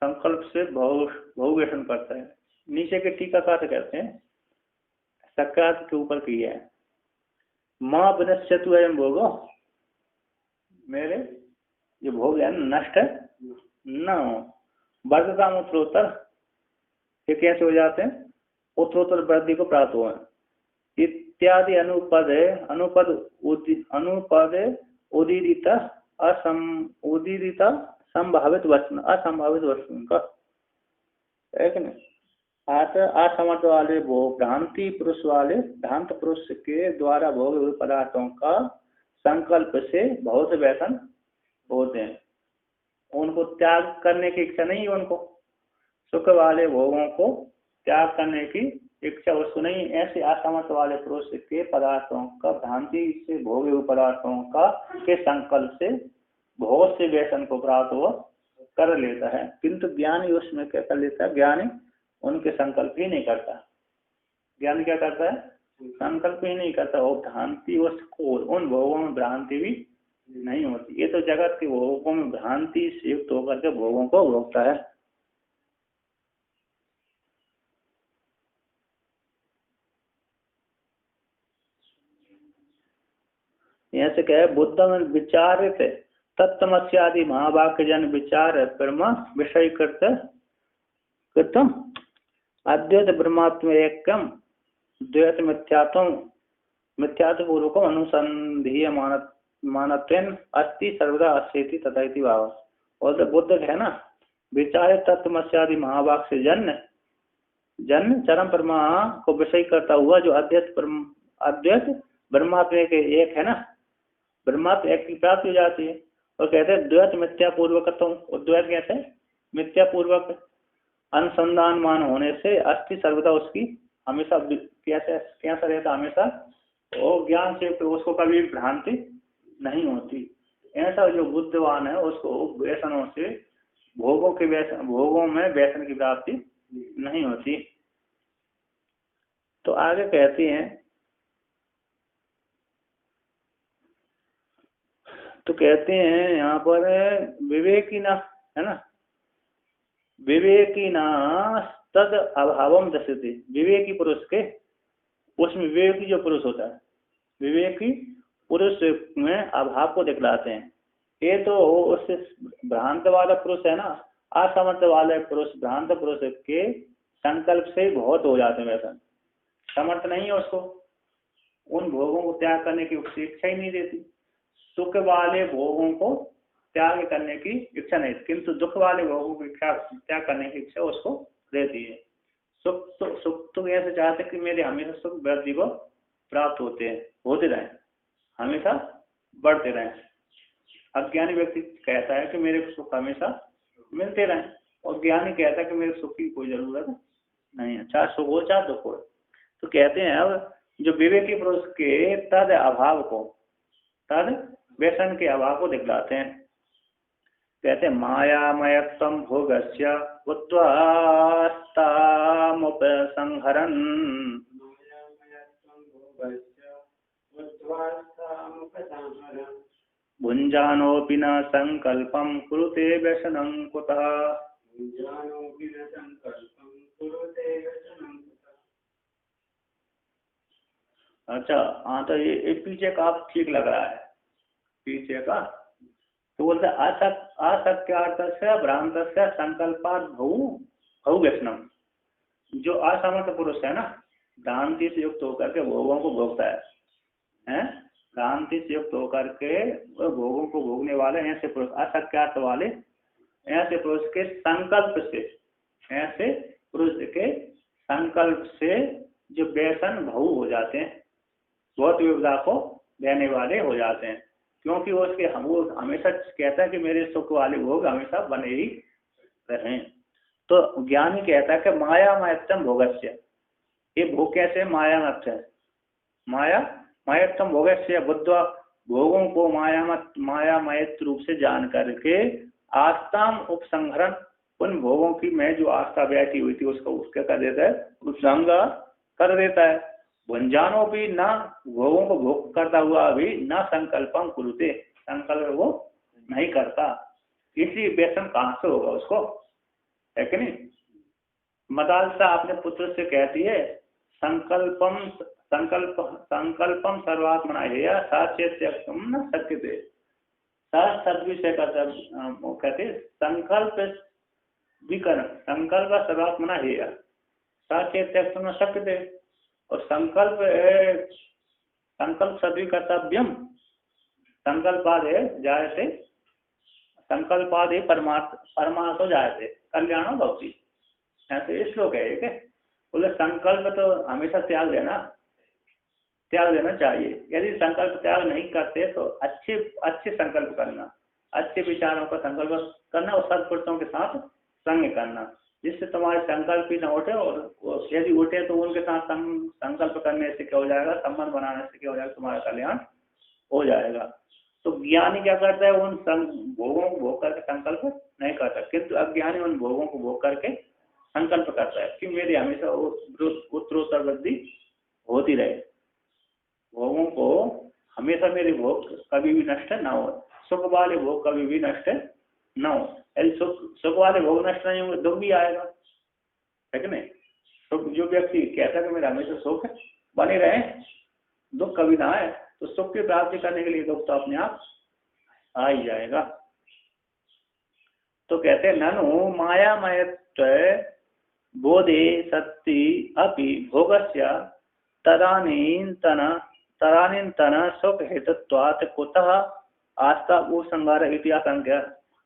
संकल्प से बहु व्यसन करता है। नीचे के टीकाकार कहते हैं सक्यार्थ के ऊपर किया है, माँ विनश्यतु एवं भोगो, मेरे जो भोग है नष्ट न हो, वर्धता उत्तरोत्तर, ये कैसे हो जाते हैं, उत्तरोत्तर वृद्धि को प्राप्त हुआ इत्यादि अनुपद उदीरिता संभावित वचन, असंभावित वचन का है कि नहीं। असमर्थ वाले भोग भ्रांति पुरुष के द्वारा भोग हुए पदार्थों का संकल्प से बहुत व्यसन होते हैं, उनको त्याग करने की इच्छा नहीं, उनको सुख वाले भोगों को त्याग करने की इच्छा वस्तु नहीं। ऐसे असमर्थ वाले पुरुष के पदार्थों का, भ्रांति से भोगे हुए पदार्थों का के संकल्प से बहुत से व्यसन को प्राप्त वो कर लेता है, किंतु ज्ञानी उसमें क्या कर लेता है, ज्ञानी उनके संकल्प ही नहीं करता। ज्ञानी क्या करता है, संकल्प ही नहीं करता, और भ्रांति उसको उन भोगों में भ्रांति भी नहीं होती। ये तो जगत के भोगों में भ्रांति से युक्त होकर के भोगों को भोगता है। यहाँ से क्या है, बुद्धम विचारित तत्तमस्यादि महावाक्य जन विचार ब्रह्म विषय कृतम अद्वैत ब्रह्मात्म एकम द्वैत मिथ्यात्व पूर्वक अनुसंधीय मानत्वेन अस्ति सर्वदा अस्ति तथा इति भाव। और जो बुद्ध है ना, विचार तत्वमस्यादि महावाक्य से जन चरम ब्रह्मा को विषय करता हुआ जो अद्वैत ब्रह्मात्म के एक है ना, ब्रह्मात्म एक की प्राप्ति हो जाती है। और कहते हैं द्वैत मिथ्या पूर्वकत्व, द्वैत कैसे मिथ्या पूर्वक अनुसंधान मान होने से अस्थि सर्वदा उसकी हमेशा कैसा रहता, हमेशा वो ज्ञान से उसको कभी भ्रांति नहीं होती। ऐसा जो बुद्धवान है उसको व्यसनों से भोगों में व्यसन की प्राप्ति नहीं होती। तो आगे कहती हैं, तो कहते हैं यहाँ पर विवेकी ना है ना, विवेकी ना तद अभावम दर्शते। विवेकी पुरुष के उसमें विवेकी जो पुरुष होता है, विवेकी पुरुष में अभाव को दिखलाते हैं। ये तो उससे भ्रांत वाला पुरुष है ना, असमर्थ वाले पुरुष, भ्रांत पुरुष के संकल्प से बहुत हो जाते हैं वैसा, समर्थ नहीं है उसको, उन भोगों को त्याग करने की इच्छा ही नहीं देती। सुख वाले भोगों को त्याग करने की इच्छा नहीं, किंतु दुख वाले भोगों की त्याग करने की इच्छा उसको रहती है। सुख तो ऐसे चाहते कि मेरे हमेशा सुख वृद्धि को प्राप्त होते रहे, हमेशा बढ़ते रहे। अज्ञानी व्यक्ति कहता है कि मेरे को सुख हमेशा मिलते रहे, और ज्ञानी कहता है कि मेरे सुख की कोई जरूरत नहीं है, चाहे सुख हो चाहे दुख हो। तो कहते हैं अब जो विवेकी पुरुष के तद अभाव को, तद व्यसन के अभाव को दिखलाते हैं। कहते हैं मायामयत्वं भोगस्य उत्वास्तामुपसंहरन् भुञ्जानोऽपि न संकल्पं कुरुते व्यसनं कुतः। अच्छा हाँ, तो ये पीछे का आप ठीक लग रहा है, पीछे का तो बोलते असत्यार्थ से भ्रांत से संकल्पात भऊ व्यसनम। जो असमर्थ पुरुष है ना, भ्रांति से युक्त होकर के भोगों को भोगता है, भ्रांति से युक्त होकर के भोगों को भोगने वाले ऐसे पुरुष, असत्यार्थ वाले ऐसे पुरुष के संकल्प से, ऐसे पुरुष के संकल्प से जो व्यसन भऊ हो जाते हैं, बहुत विविधा को देने वाले हो जाते हैं। क्योंकि वो हमेशा कहता है कि मेरे सुख वाले भोग हमेशा बने ही रहें। तो ज्ञानी कहता है कि माया मयत्तम भोगस्य, ये भोग कैसे माया मत है, माया मयत्तम भोगस्य बुद्धवा, भोगों को मायामयत रूप से जान करके आस्ताम उपसंहरण, उन भोगों की में जो आस्था बैठी हुई थी उसको उसके कर देता है, उपसंग कर देता है। भुंजानो भी ना, भोगों को भोग करता हुआ भी ना संकल्पम कुरुते, संकल्प वो नहीं करता, इसलिए व्यसन कहाँ से होगा उसको, है कि नहीं। मदालसा अपने पुत्र से कहती है संकल्पम सर्वात्मना है साचेत्यम न शक्यते, सदविषय का कहते संकल्प विकरण, संकल्प सर्वात्मना है साचेत्यम न शक्यते। और संकल्प सद्विकर्तव्यम, संकल्पाद है जायते, संकल्पाद है परमार्थ जायते कल्याणो भवति, ऐसे श्लोक है क्या। बोले संकल्प तो हमेशा त्याग देना चाहिए। यदि संकल्प त्याग नहीं करते तो अच्छे संकल्प करना, अच्छे विचारों का संकल्प करना और सत्पुरुषों के साथ संग करना, जिससे तुम्हारे संकल्प ही न उठे, और यदि उठे तो उनके साथ संकल्प करने से क्या हो जाएगा, संबंध बनाने से क्या हो जाएगा, तुम्हारा कल्याण हो जाएगा। तो ज्ञानी क्या करता है, उन भोगों को भोग करके संकल्प नहीं करता, किंतु अज्ञानी उन भोगों को भोग करके संकल्प करता है कि मेरी हमेशा उत्तरोत्तर वृद्धि होती रहे। भोगों को हमेशा मेरे भोग कभी भी नष्ट ना हो, सुख वाले भोग कभी भी नष्ट ना हो। यदि सुख वाले भोग नष्ट नहीं होंगे दुख भी आएगा, है कि नहीं। सुख जो व्यक्ति कहता है कि मेरा हमेशा सुख बने रहे, दुख कभी ना आए, तो सुख की प्राप्ति करने के लिए दुख तो अपने आप आ ही जाएगा। तो कहते हैं ननु मायामयत्व बोधे सत्ति अपि भोगस्य तदानीन्तन सुख हेतुत्वात् कुतः आस्था वो संगार इति आशंका।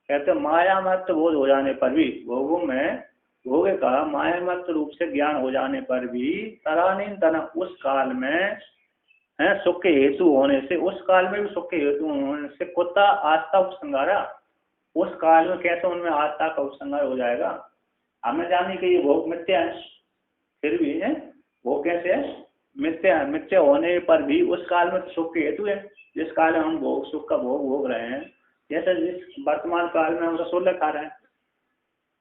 कहते मायामत्व बोध हो जाने पर भी, भोगों में भोग का मायामत्व रूप से ज्ञान हो जाने पर भी तदानीन्तन उस काल में है सुख के हेतु होने से, उस काल में भी सुख के हेतु होने से कुतः आस्था उपसंगारा, उस काल में कैसे उनमें आस्था का उपसंगार हो जाएगा। हमें जाने कि ये भोग मिथ्या है, फिर भी है वो कैसे है मिथ्या है। मिथ्या होने पर भी उस काल में सुख के हेतु है, जिस काल में हम भोग सुख का भोग भोग रहे हैं। जैसे जिस वर्तमान काल में हम रसगुल्ला खा रहे हैं,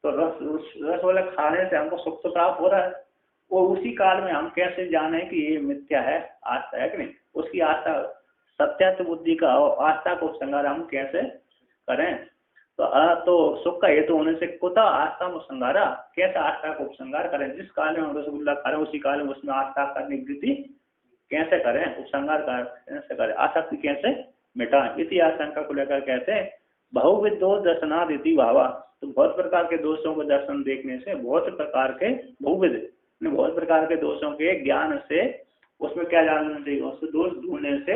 तो रसगुल्ला खाने से हमको सुख तो प्राप्त हो रहा है, वो उसी काल में हम कैसे जाने कि ये मिथ्या है, आस्था है कि नहीं। उसकी आस्था सत्यात्म बुद्धि का आस्था को उपसंगार हम कैसे करें। तो सुख का हेतु होने से कुतः आस्था में उपसंगारा, कैसे आस्था को उपसंगार करें। जिस काल में हम रसगुल्ला खा रहे हैं उसी काल में उसमें आस्था का निवृत्ति कैसे करें, उपसंगार कैसे करें, आसक्ति कैसे मिटाएं। इसी आशंका को लेकर कहते हैं बहुविध दोष दर्शनाद इति भावा। तो बहुत प्रकार के दोषों को दर्शन देखने से, बहुत प्रकार के बहुविध बहुत प्रकार के दोषों के ज्ञान से, उसमें क्या जानना चाहिए, उससे दोष ढूंढने से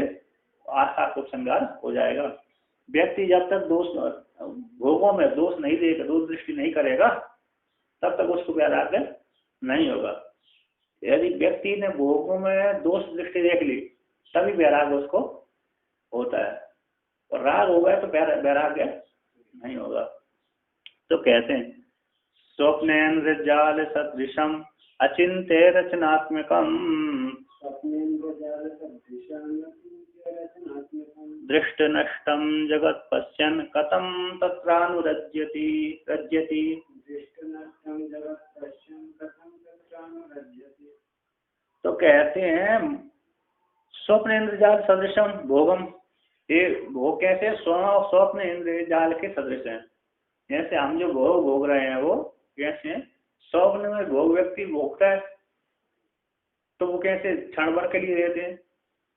आस्था को उपसंगार हो जाएगा। व्यक्ति जब तक दोष भोगों में दोष नहीं देगा, दोष दृष्टि नहीं करेगा, तब तक उसको वैराग्य नहीं होगा। यदि व्यक्ति ने भोगों में दोष दृष्टि देख ली तभी वैराग्य उसको होता है, और राग हो गया तो वैराग्य नहीं होगा। तो कहते हैं स्वप्नेन्द्र जाल सदृशम अचिंत्य रचनात्मकम दृष्ट नष्टम जगत पश्यन् कथम तत्रानुरज्यति रज्यति। तो कहते हैं स्वप्न इंद्रजाल सदृशम भोगम, ये भोग कैसे स्वप्न इंद्रजाल के सदृश हैं। जैसे हम जो भोग भोग रहे हैं वो कैसे स्वप्न में भोग व्यक्ति भोगता है, तो वो कैसे क्षण भर के लिए रहते हैं,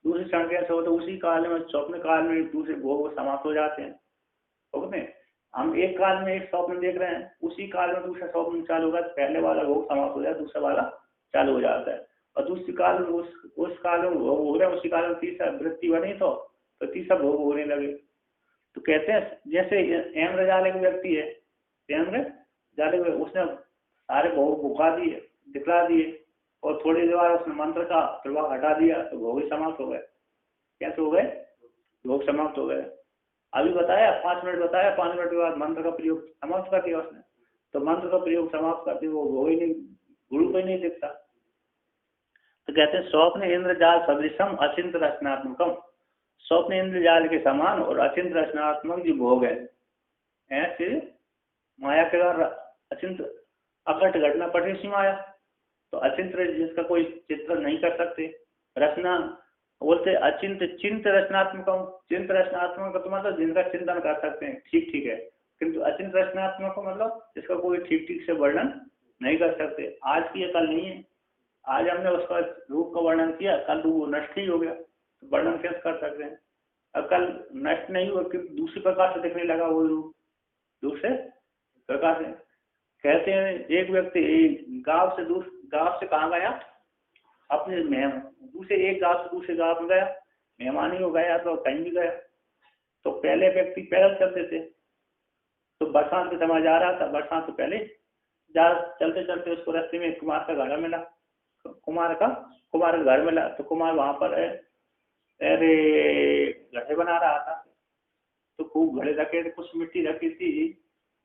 दूसरे क्षण कैसे होता है उसी काल में, स्वप्न काल में दूसरे भोग समाप्त हो जाते हैं। तो हम एक काल में एक स्वप्न देख रहे हैं, उसी काल में दूसरा स्वप्न चालू होगा, पहले वाला भोग समाप्त हो जाता है, दूसरा वाला चालू हो जाता है। और दूसरी काल में उस काल में भोग हो रहा है, उसी काल में तीसरा वृत्ति बनी तो तीसरा भोग होने लगे। तो कहते हैं जैसे एम जाले व्यक्ति है, जाले उसने सारे भोग भुखा दिए, दिखला दिए, और थोड़ी देर बाद उसने मंत्र का प्रभाव हटा दिया तो भोग ही समाप्त हो गए। कैसे हो गए, भोग समाप्त हो गए। अभी बताया 5 मिनट बताया, 5 मिनट के बाद मंत्र का प्रयोग समाप्त कर दिया उसने, तो मंत्र का प्रयोग समाप्त करते वो भोग ही नहीं, गुरु को ही नहीं दिखता। तो कहते हैं स्वप्न इंद्रजाल सदृशम अचिंत रचनात्मकम, स्वप्न इंद्रजाल के समान और अचिंत रचनात्मक जो भोग है, ऐसे माया के द्वारा अचिंत अकट घटना पटे सी माया, तो अचिंत जिसका कोई चित्र नहीं कर सकते। रचना बोलते अचिंत चिंत रचनात्मक, चिंत रचनात्मक तो मतलब जिनका चिंतन कर सकते हैं, ठीक है, किंतु अचिंत रचनात्मक को मतलब जिसका कोई ठीक से वर्णन नहीं कर सकते। आज की कल नहीं है, आज हमने उसका रूप का वर्णन किया, कल वो नष्ट ही हो गया, तो वर्णन कैसे कर सकते हैं। अब कल नष्ट नहीं हुआ कि दूसरी प्रकार से दिखने लगा वो रूप, दूसरे प्रकार से। कहते हैं एक व्यक्ति गांव से कहाँ गया, अपने दूसरे एक गांव से दूसरे गांव में गया, मेहमानी हो गया तो कहीं भी गया। तो पहले व्यक्ति पैदल चलते थे, तो बरसात के समय जा रहा था, बरसात से पहले चलते चलते उसको रास्ते में कुमार का घर मिला, कुमार का घर मिला। तो कुमार वहां पर अरे घड़े बना रहा था, तो खूब घड़े रखे थे, कुछ मिट्टी रखी थी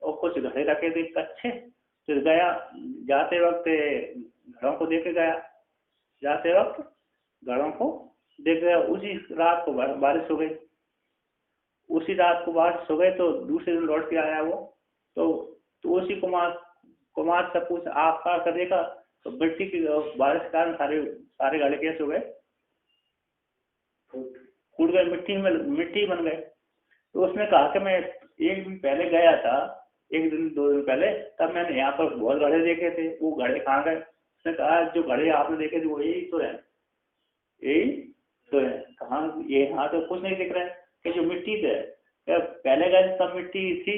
और कुछ घड़े रखे थे कच्चे। फिर गया, जाते वक्त घड़ों को देखे गया, जाते वक्त घड़ों को देख गया। उसी रात को बारिश हो गई, उसी रात को बारिश हो गई, तो दूसरे दिन लौट के आया वो, तो उसी कुमार से पूछ आप कर देखा, तो मिट्टी की बारिश के कारण सारे घड़े कैसे हो गए, कूट गए, मिट्टी बन गए। तो उसने कहा कि मैं एक दिन पहले गया था, 1 दिन 2 दिन पहले, तब मैंने यहाँ पर बहुत घड़े देखे थे, वो घड़े कहाँ गए? उसने कहा जो घड़े आपने देखे थे वो यही तो है, यही तो है। कहाँ? ये यहाँ तो कुछ नहीं दिख रहा है कि जो मिट्टी थे, क्या पहले गए तब मिट्टी थी?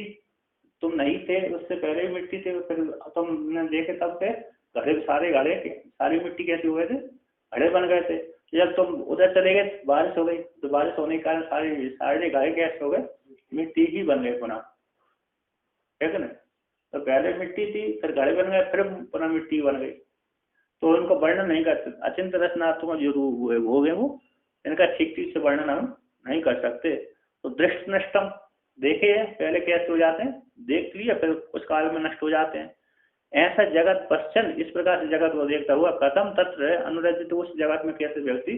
तुम नहीं थे, उससे पहले भी मिट्टी थे, फिर तुमने देखे तब से घड़े, सारी मिट्टी कैसे हुए थे? घड़े बन गए थे। जब तुम उधर चले गए बारिश हो गई, तो बारिश होने के कारण सारे घड़े कैसे हो गए? मिट्टी ही बन गए पुनः, ठीक है ना? तो पहले मिट्टी थी, फिर घड़े बन गए, फिर पुनः मिट्टी बन गई। तो इनको वर्णन नहीं करते, अचिंत रचनात्मक जो हो गए वो, इनका ठीक से वर्णन हम नहीं कर सकते। तो दृष्ट नष्टम, देखे पहले कैसे हो जाते हैं, देख लिया फिर कुछ काल में नष्ट हो जाते हैं। ऐसा जगत पश्चन, इस प्रकार से जगत को देखता हुआ, कथम तत्र अनुरजित, उस जगत में कैसे व्यक्ति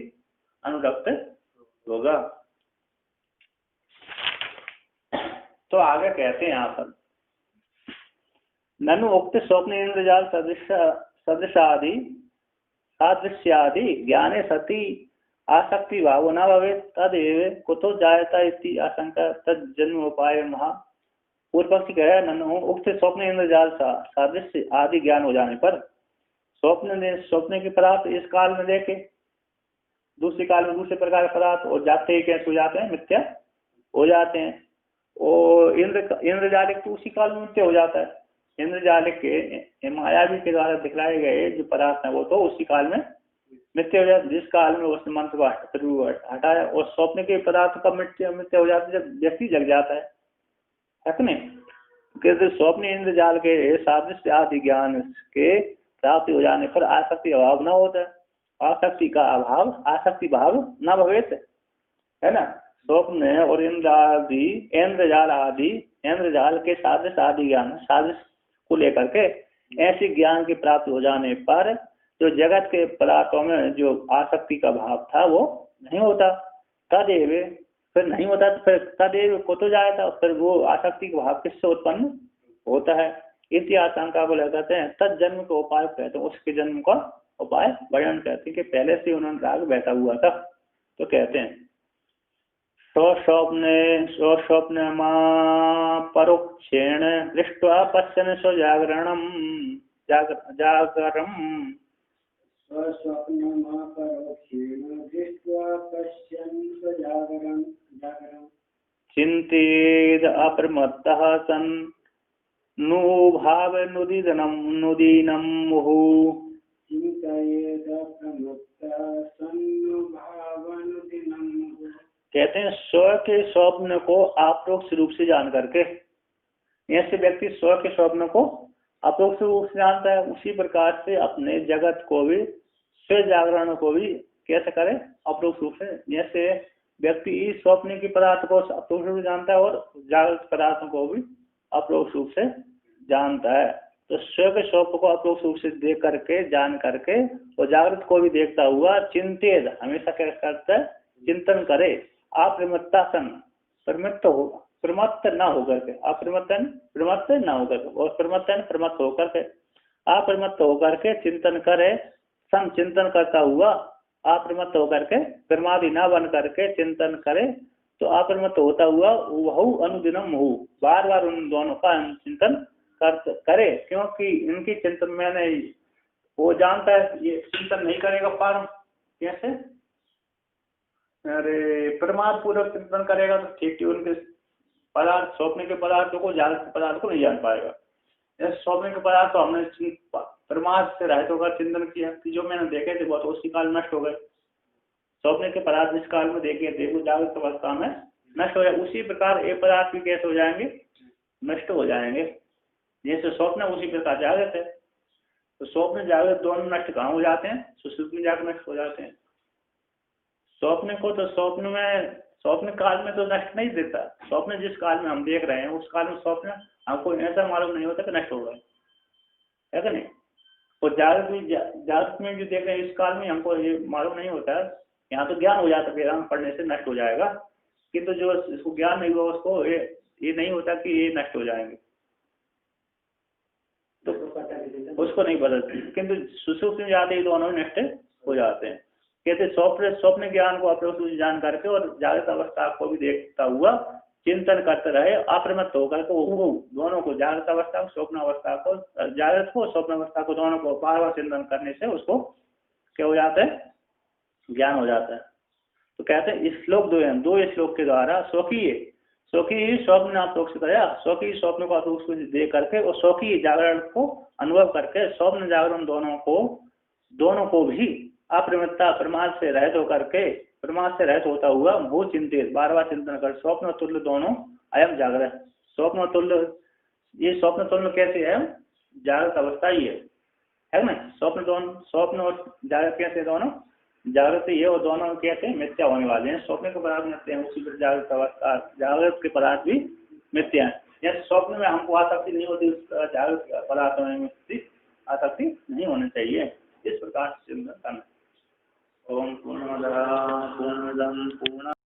अनुरक्त होगा। तो आगे कहते हैं यहाँ पर, ननु उक्त स्वप्न इंद्रजाल सदृशादि सादृश्यादि ज्ञाने सति आसक्ति भाव न भवे तदेव कुतो जायता इति आशंका तज्जन्म उपाय महा। पूर्व पक्षी कह रहा है, ननु उक्त स्वप्न इंद्रजाल सादृश्य आदि ज्ञान हो जाने पर, स्वप्न के पदार्थ इस काल में देखे, दूसरे काल में दूसरे प्रकार के पदार्थ, और जागते ही कैसे हो जाते हैं? मिथ्या हो जाते हैं। और इंद्रजालिक तो उसी काल में मिथ्या हो जाता है। इंद्रजालिक के मायावी के द्वारा दिखलाए गए जो पदार्थ है वो तो उसी काल में मिथ्या हो जाता है, जिस काल में उसने मंत्र को हटाया। और स्वप्न के पदार्थ का मिथ्या हो जाता है जब व्यक्ति जग जाता है नहीं? क्योंकि स्वप्न इंद्रजाल के सादृश्य आदि ज्ञान के प्राप्ति हो जाने पर आसक्ति अभाव न होता है, आसक्ति का अभाव, आसक्ति भाव न भवेत, है ना? स्वप्न और इंद्रजाल के सादृश्य आदि ज्ञान, सादृश्य को लेकर के ऐसे ज्ञान की प्राप्ति हो जाने पर जो जगत के पदार्थों में जो आसक्ति का भाव था वो नहीं होता। तदेव, फिर नहीं होता तो फिर तदेव को तो जाएगा, फिर वो आसक्ति का भाव किससे उत्पन्न होता है? इसी आशंका को लेकर हैं तद जन्म का उपाय कहते हैं, उसके जन्म का उपाय वर्णन करते हैं कि पहले से उन्होंने राग बैठा हुआ था। तो कहते हैं स्वस्वप्न परोक्षेण दृष्ट्वा पश्यन् स्वजागरणम जागरम चिंतेद अप्रमत्तः सन् नुभाव नुदीनम मुहु। कहते हैं स्व के स्वप्न को अप्रोक्ष रूप से जान करके, ऐसे व्यक्ति स्व के स्वप्न को अप्रोक्ष रूप से जानता है, उसी प्रकार से अपने जगत को भी, स्व जागरण को भी कैसे करे? अप्रोक्ष रूप से। जैसे व्यक्ति इस स्वप्न के पदार्थ को अप्रोक्ष रूप से जानता है और जागृत पदार्थों को भी अप्रोक्ष रूप से जानता है। तो स्व के स्वप्न को अप्रोक्ष रूप से देख करके, जान करके, और जागृत को भी देखता हुआ चिंतित, हमेशा क्या करता है? चिंतन करे। अप्रमत्ता सन, प्रमत्त न होकर के, प्रमत्त न होकर के, और प्रमत्त होकर के, अप्रमत्त होकर के चिंतन करे, सन चिंतन करता हुआ, अप्रमत्त होकर के, प्रमादी न बन करके चिंतन करे। तो अप्रमत्त होता हुआ वहु अनुदिनम हो, बार बार उन दोनों का चिंतन करे, क्योंकि इनकी चिंतन में नहीं, वो जानता है ये चिंतन नहीं करेगा पार कैसे? अरे प्रमाद पूर्वक चिंतन करेगा तो ठीक, उनके पदार्थ, स्वप्न के पदार्थों को, जागृत पदार्थ को नहीं जान पाएगा। स्वप्न के पदार्थ तो हमने प्रमाद से रहित होकर चिंतन किया कि जो मैंने देखे थे बहुत उसी काल नष्ट हो गए। स्वप्न के पदार्थ जिस काल में देखे थे वो जागृत अवस्था में नष्ट हो जाए, उसी प्रकार ये पदार्थ भी कैसे हो जाएंगे? नष्ट हो जाएंगे। जैसे स्वप्न उसी प्रकार जागृत है, तो स्वप्न जागृत दोनों नष्ट कहाँ हो जाते हैं? सुषुप्ति में जाकर नष्ट हो जाते हैं। स्वप्न को तो स्वप्न काल में तो नष्ट नहीं देता। स्वप्न जिस काल में हम देख रहे हैं उस काल में स्वप्न हमको ऐसा मालूम नहीं होता कि नष्ट होगा, है कि नहीं? और जागृत में जो देख रहे हैं इस काल में हमको ये मालूम नहीं होता। यहाँ तो ज्ञान हो जाता है, वेदांत पढ़ने से नष्ट हो जाएगा, किंतु जो इसको ज्ञान नहीं हुआ उसको ये नहीं होता कि ये नष्ट हो जाएंगे, तो उसको नहीं बदलते। किंतु सुसुप्ति में जाते ही दोनों नष्ट हो जाते हैं। कहते स्वप्न ज्ञान को अपरोक्ष जान करके और जागृत अवस्था को भी देखता हुआ चिंतन करते रहे, अप्रमत्त होकर के वो दोनों को, जागृत अवस्था को, स्वप्न अवस्था को, जागृत को स्वप्न अवस्था को, दोनों को बार बार चिंतन करने से उसको क्या हो जाता है, ज्ञान हो जाता है। तो कहते हैं इस श्लोक दो श्लोक के द्वारा स्वकीय स्वप्न अपरोक्ष कराया, स्वकीय स्वप्न को अपरोक्ष दे करके और स्वकीय जागरण को अनुभव करके स्वप्न जागरण दोनों को भी अप्रमत्ता प्रमाद से रहित होकर के, प्रमाद से रहित होता हुआ वो चिंतित बार बार चिंतन कर स्वप्न तुल्य दोनों अयम जागृत, स्वप्न तुल्य, ये स्वप्न तुल्य कैसे है, जागृत अवस्था ही है ना। स्वप्न और जागृत कैसे, दोनों जागृत ये और दोनों कैसे मिथ्या होने वाले हैं, स्वप्न के पदार्थ मिथ्या हैं, उसी पर जागृत अवस्था, जागृत के पदार्थ भी मिथ्या है। या स्वप्न में हमको आसक्ति नहीं होती, जागृत पदार्थों में आसक्ति नहीं होनी चाहिए, इस प्रकार से चिंतन करना। ओम पूर्णमदः पूर्णमिदं पूर्णात्